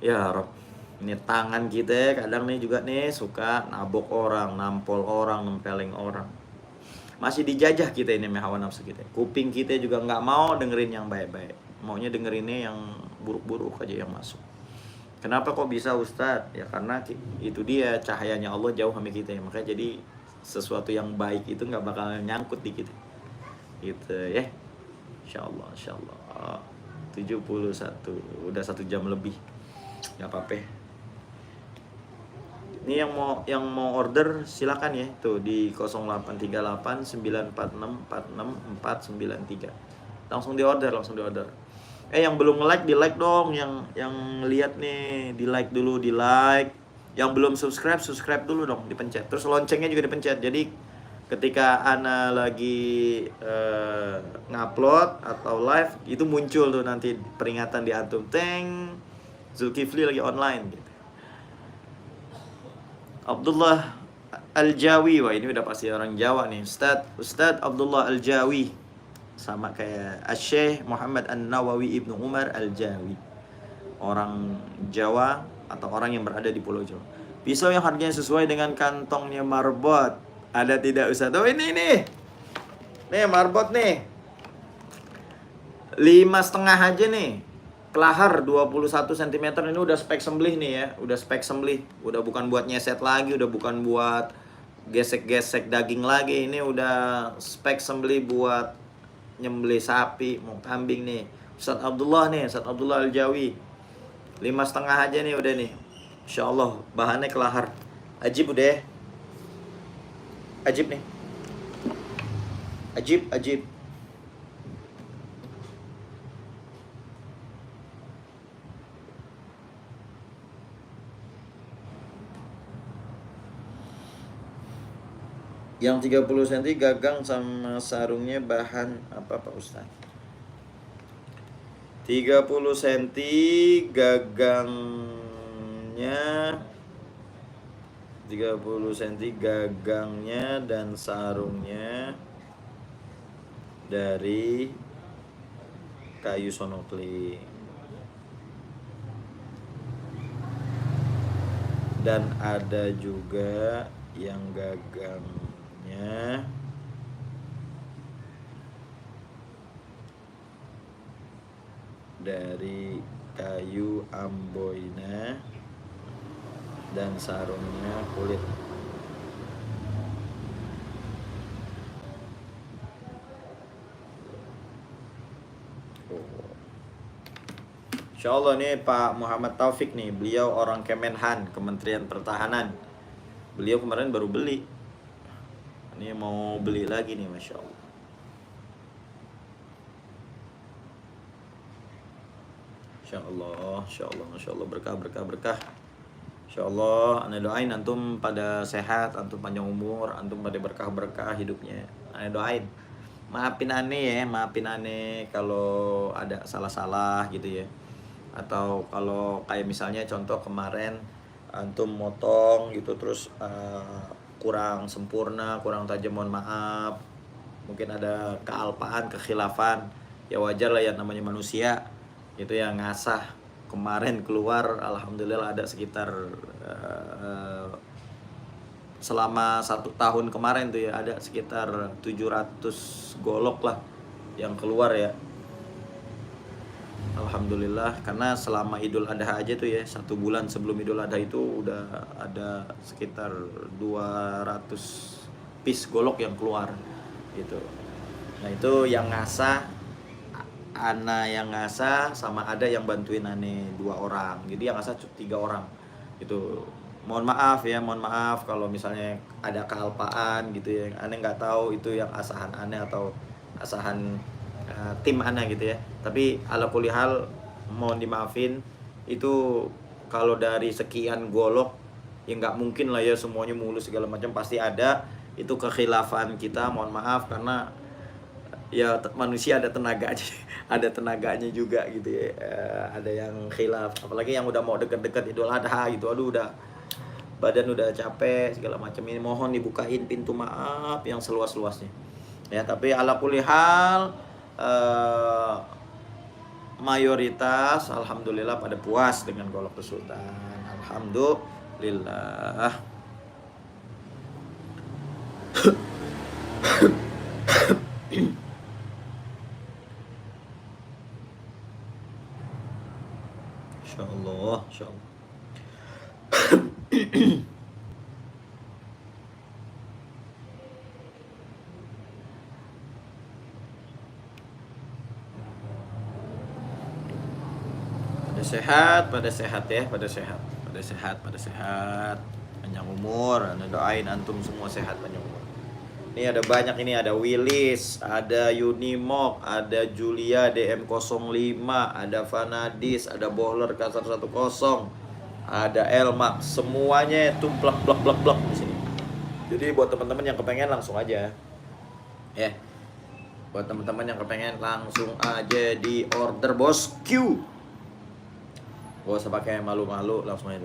Ya Rob, ini tangan kita kadang nih juga nih suka nabok orang, nampol orang, nempeleng orang. Masih dijajah kita ini sama hawa nafsu kita. Kuping kita juga nggak mau dengerin yang baik-baik, maunya dengerinnya yang buruk-buruk aja yang masuk. Kenapa kok bisa Ustadz? Ya karena itu dia, cahayanya Allah jauh sama kita. Makanya jadi sesuatu yang baik itu nggak bakal nyangkut di kita. Gitu ya. Insya Allah. 71. Udah 1 jam lebih. Gak apa-apa. Ini yang mau order silakan ya. Tuh di 0838 946 46493. Langsung di order. Yang belum nge-like, di like dong. Yang lihat nih, di like dulu, di like. Yang belum subscribe dulu dong, dipencet. Terus loncengnya juga dipencet. Jadi ketika Ana lagi ngupload atau live, itu muncul tuh nanti peringatan di antum. Teng, Zulkifli lagi online gitu. Abdullah Al-Jawi, wah ini udah pasti orang Jawa nih. Ustadz Abdullah Al-Jawi. Sama kayak Syekh Muhammad An-Nawawi Ibnu Umar Al-Jawi. Orang Jawa atau orang yang berada di Pulau Jawa. Pisau yang harganya sesuai dengan kantongnya marbot. Ada tidak Ustaz? Oh ini nih. Nih marbot nih. 5,5 aja nih. Kelahar 21 cm ini udah spek sembelih nih ya. Udah spek sembelih. Udah bukan buat nyeset lagi, udah bukan buat gesek-gesek daging lagi. Ini udah spek sembelih buat nyembelih sapi, mau kambing nih. Ustadz Abdullah nih, Ustadz Abdullah Al-Jawi. 5,5 aja nih udah nih. Insya Allah bahannya kelahar. Ajib udah. Ajib nih. Ajib. Yang 30 cm gagang sama sarungnya bahan apa Pak Ustaz? 30 cm gagangnya 30 cm gagangnya dan sarungnya dari kayu sonokling. Dan ada juga yang gagangnya dari kayu amboina dan sarungnya kulit. Insya Allah nih Pak Muhammad Taufik nih, beliau orang Kemenhan, Kementerian Pertahanan. Beliau kemarin baru beli. Ini mau beli lagi nih, Masya Allah. Insya Allah, berkah. Insya Allah, Anda doain antum pada sehat, antum panjang umur, antum pada berkah hidupnya. Anda doain. Maafin aneh kalau ada salah-salah gitu ya. Atau kalau kayak misalnya contoh kemarin antum motong gitu terus kurang sempurna, kurang tajam, mohon maaf. Mungkin ada kealpaan, kekhilafan. Ya wajar lah ya, namanya manusia. Itu yang ngasah kemarin keluar, alhamdulillah ada sekitar selama 1 tahun kemarin tuh ya, ada sekitar 700 golok lah yang keluar ya. Alhamdulillah, karena selama Idul Adha aja tuh ya, 1 bulan sebelum Idul Adha itu udah ada sekitar 200 piece golok yang keluar gitu. Nah itu yang ngasah, Ana yang ngasah sama ada yang bantuin Ane 2 orang. Jadi yang ngasah 3 orang gitu. Mohon maaf kalau misalnya ada kealpaan gitu ya. Ane nggak tahu itu yang asahan Ane atau asahan tim Ane gitu ya. Tapi ala kulli hal mohon dimaafin, itu kalau dari sekian golok ya nggak mungkin lah ya semuanya mulus segala macam, pasti ada itu kekhilafan kita. Mohon maaf karena ya manusia ada tenaganya ada tenaganya juga gitu ya. Ada yang khilaf, apalagi yang udah mau deket-deket Idul Adha gitu, aduh udah badan udah capek segala macam. Ini mohon dibukain pintu maaf yang seluas-luasnya ya. Tapi ala kulli hal mayoritas alhamdulillah pada puas dengan golok Sultan, alhamdulillah. Insyaallah, insyaallah. Pada sehat ya, pada sehat, panjang umur. Anda doain antum semua sehat, panjang umur. Ini ada banyak, ini ada Willis, ada Unimog, ada Julia DM05, ada Vanadis, ada Bohler Kasar 10, ada Elmax, semuanya tumplak blok di sini. Jadi buat teman-teman yang kepengen langsung aja. Ya. Buat teman-teman yang kepengen langsung aja di order bosku. Gak usah pakai malu-malu, langsung aja.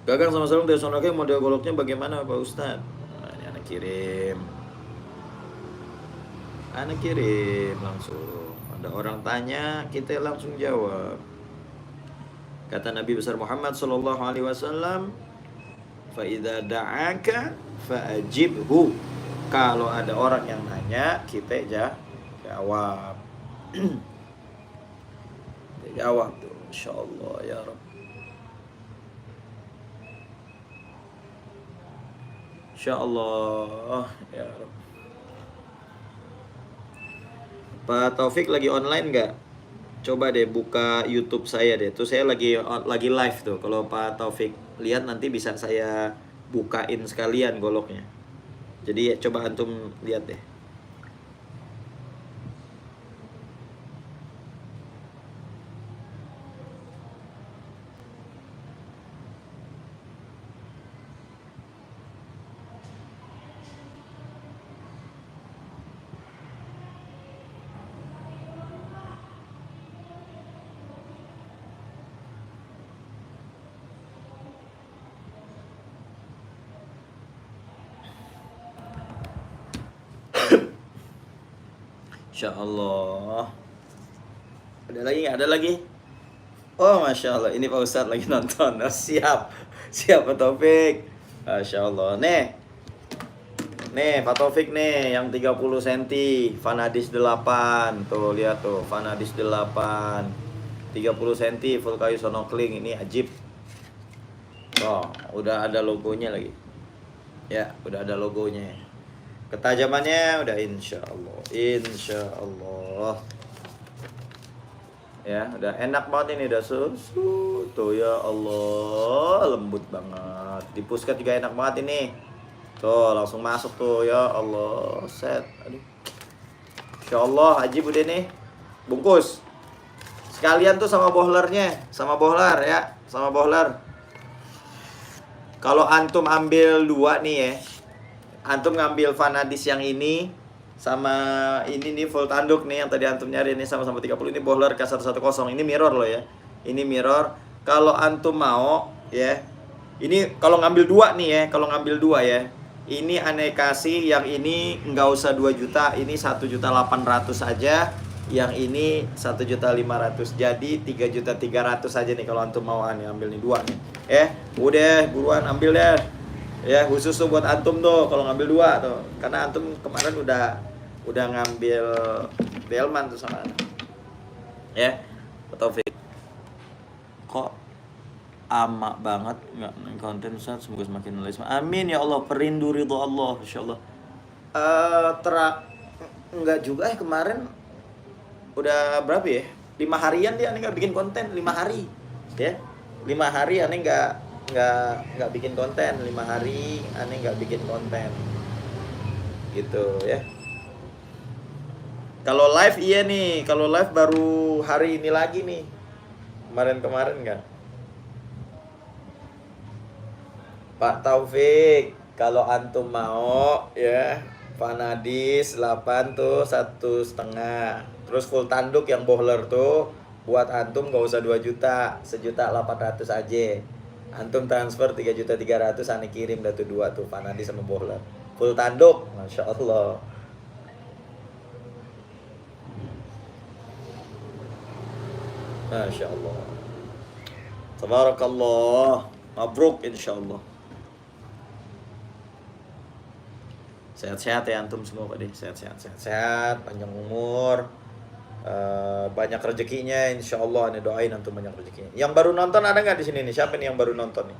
Gagang sama Salam dari Sonoke, model goloknya bagaimana Pak Ustadz? Anak kirim langsung. Ada orang tanya, kita langsung jawab. Kata Nabi besar Muhammad sallallahu alaihi wasallam, fa idza da'aka fa'ajibhu. Kalau ada orang yang nanya, kita jawab. Jawab tuh, insyaallah ya Rabb. Insyaallah ya Rabb. Pak Taufik lagi online nggak? Coba deh buka YouTube saya deh. Tuh saya lagi live tuh. Kalau Pak Taufik lihat nanti bisa saya bukain sekalian goloknya. Jadi coba antum lihat deh. Insya Allah. Ada lagi nggak? Ada lagi? Oh Masya Allah, ini Pak Ustadz lagi nonton. Oh, siap Pak Taufik. Masya Allah. Nih Pak Taufik nih, yang 30 cm Vanadis 8. Tuh lihat tuh, Vanadis 8 30 cm full kayu sonokling. Ini ajib. Oh, udah ada logonya lagi. Ya, udah ada logonya. Ketajamannya udah insya Allah. Ya, udah enak banget ini, udah susu. Tuh ya Allah, lembut banget. Di puskat juga enak banget ini. Tuh, langsung masuk tuh ya Allah. Set. Aduh. Insya Allah, ajib udah nih. Bungkus. Sekalian tuh sama bohlernya, sama bohler ya, sama bohler. Kalau antum ambil 2 nih ya. Antum ngambil Vanadis yang ini sama ini nih full tanduk nih yang tadi antum nyari, ini sama-sama 30. Ini bohler kasar 10. Ini mirror loh ya. Ini mirror. Kalau antum mau ya. Ini kalau ngambil 2 nih ya, kalau ngambil 2 ya. Ini aneh kasih yang ini nggak usah 2 juta, ini 1.800.000 aja. Yang ini 1.500.000. Jadi 3.300.000 aja nih kalau antum mau ambil nih 2 nih. Udah buruan ambil deh. Ya, khusus tuh buat antum tuh kalau ngambil 2 tuh. Karena antum kemarin udah ngambil Delman tuh sama anak. Ya, Pak Taufik. Kok ama banget nggak konten Ustaz, semoga semakin laris. Amin ya Allah, perindu ridho Allah insyaallah. Enggak juga kemarin udah berapa ya? 5 harian dia aneh nggak bikin konten 5 hari ya. 5 hari aneh nggak bikin konten 5 hari aneh nggak bikin konten gitu ya. Kalau live iya nih, kalau live baru hari ini lagi nih, kemarin kan. Pak Taufik, kalau antum mau ya, Vanadis 8 tuh 1,5. Terus full tanduk yang bohler tuh buat antum gak usah 2 juta, 1.800.000 aja. Antum transfer 3.300.000, aneh kirim dah tuh 2 tuh Vanadis sama bohler. Full tanduk, Masya Allah. Masya Allah. Tabarakallah. Mabruk insyaallah. Sehat-sehat ya antum semua Pak deh. Sehat-sehat, panjang umur, banyak rezekinya insyaallah. Ini doain antum banyak rezekinya. Yang baru nonton ada nggak di sini nih? Siapa nih yang baru nonton nih?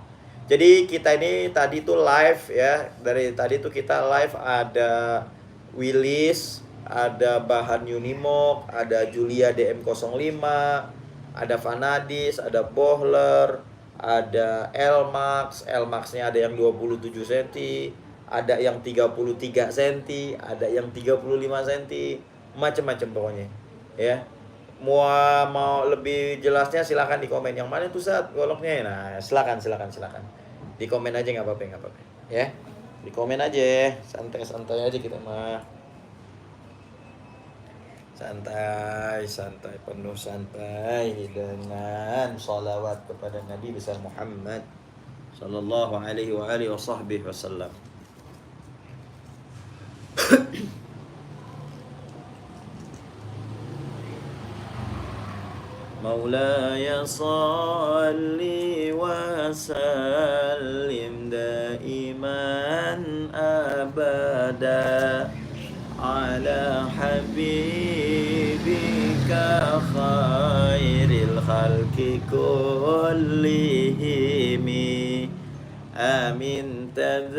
Jadi kita ini tadi tuh live ya. Dari tadi tuh kita live ada Willis, ada Bahan Unimog, ada Julia DM05, ada Vanadis, ada Bohler, ada Lmax-nya ada yang 27 cm, ada yang 33 cm, ada yang 35 cm, macam-macam pokoknya. Ya. Mau lebih jelasnya silahkan di komen. Yang mana tuh Ustaz goloknya? Nah, silakan. Di komen aja nggak apa-apa. Ya. Di komen aja, santai-santai aja kita mah. Santai, penuh santai dengan sholawat kepada Nabi besar Muhammad sallallahu alaihi wa alihi wasallam. Maulaya salli wa sallim daiman abada ala habibika khairil khalqi kullihim amin tadhakuri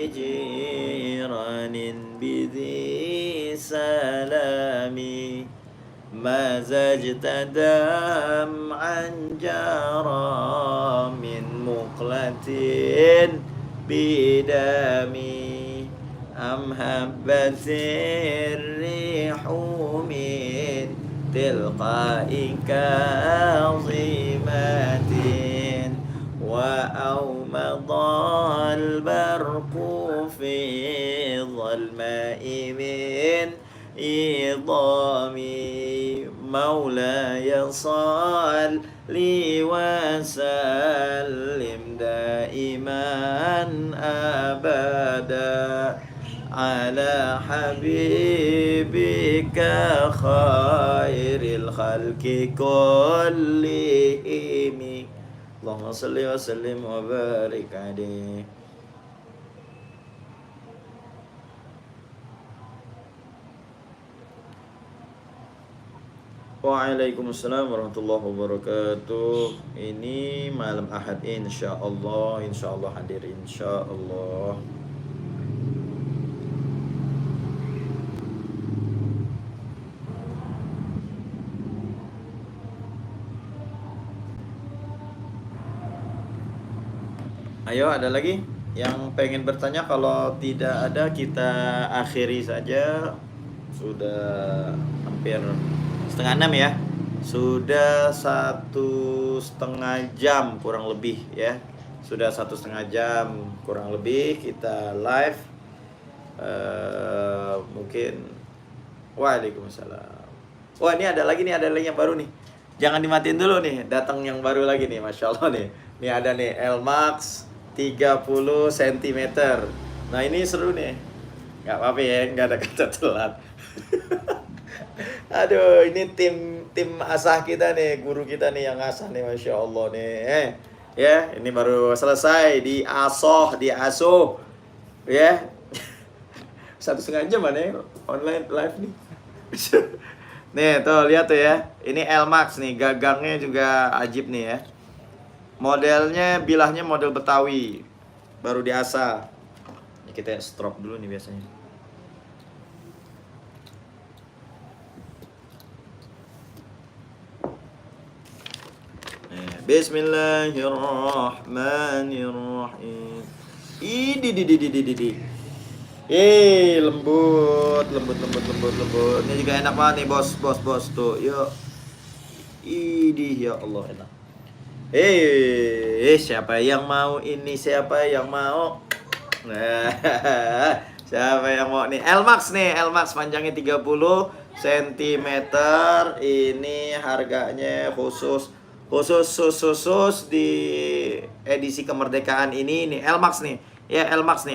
jiranin bidhi salami مزجت دمعا جرى من مقلة بدمي أم هبت الريح من تلقاء كاظمة وأومض البرق في الظلماء من إضامي مولاي صل وسلم دائما أبدا على حبيبك خير الخلق كلهم اللهم صل وسلم وبارك عليه. Waalaikumsalam warahmatullahi wabarakatuh. Ini malam Ahad insyaallah hadir insyaallah. Ayo, ada lagi yang pengen bertanya? Kalau tidak ada kita akhiri saja. Sudah hampir 5:30 ya. Sudah 1,5 jam kurang lebih ya. Sudah 1,5 jam kurang lebih kita live. Mungkin. Waalaikumsalam. Wah, ini ada lagi yang baru nih. Jangan dimatiin dulu nih. Datang yang baru lagi nih, Masya Allah nih. Ini ada nih Lmax 30 cm. Nah, ini seru nih. Gak apa-apa ya, gak ada kata telat. Aduh, ini tim asah kita nih, guru kita nih yang asah nih, Masya Allah nih. Ya, ini baru selesai di asuh ya. 1,5 jam mana ya online live nih. Nih tuh lihat tuh ya. Ini L-Max nih, gagangnya juga ajib nih ya. Modelnya bilahnya model Betawi. Baru diasah. Ini kita strop dulu nih biasanya. Bismillahirrahmanirrahim. Di. Lembut. Ini juga enak banget nih, bos tuh. Yuk. Ya Allah, enak. Siapa yang mau ini? Siapa yang mau? Nah, siapa yang mau nih? L-Max panjangnya 30 cm. Ini harganya khusus di edisi kemerdekaan ini L-Max nih. Ya, L-Max.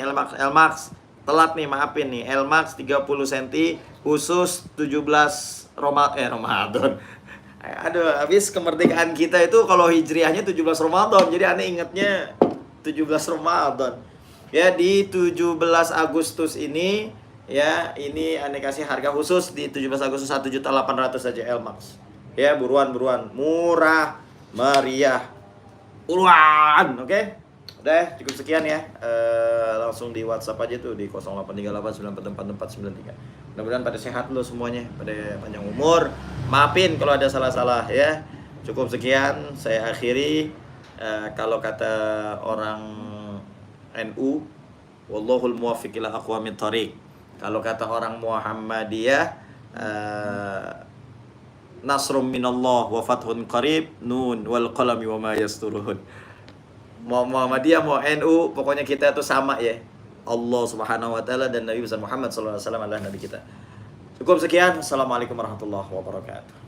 Telat nih, maafin nih. L-Max 30 cm khusus 17 Ramadan. Aduh, habis kemerdekaan kita itu kalau hijriahnya 17 Ramadan. Jadi aneh ingatnya 17 Ramadan. Ya, di 17 Agustus ini ya, ini aneh kasih harga khusus di 17 Agustus 1.800.000 saja L-Max. Ya, buruan. Murah, meriah. Uluan, oke? Udah, cukup sekian ya. Langsung di WhatsApp aja tuh di 0838944493. Mudah-mudahan pada sehat lo semuanya, pada panjang umur. Maafin kalau ada salah-salah ya. Cukup sekian, saya akhiri. Kalau kata orang NU, wallahul muwaffiq ila aqwamit thariq. Kalau kata orang Muhammadiyah, nasrum minallah wa fathun qarib, nun wal qalami wa ma yasturun. Mau Muhammadiyah, mau NU, pokoknya kita itu sama ya. Allah Subhanahu wa taala dan Nabi Muhammad sallallahu alaihi wasallam adalah nabi kita. Cukup sekian. Assalamualaikum warahmatullahi wabarakatuh.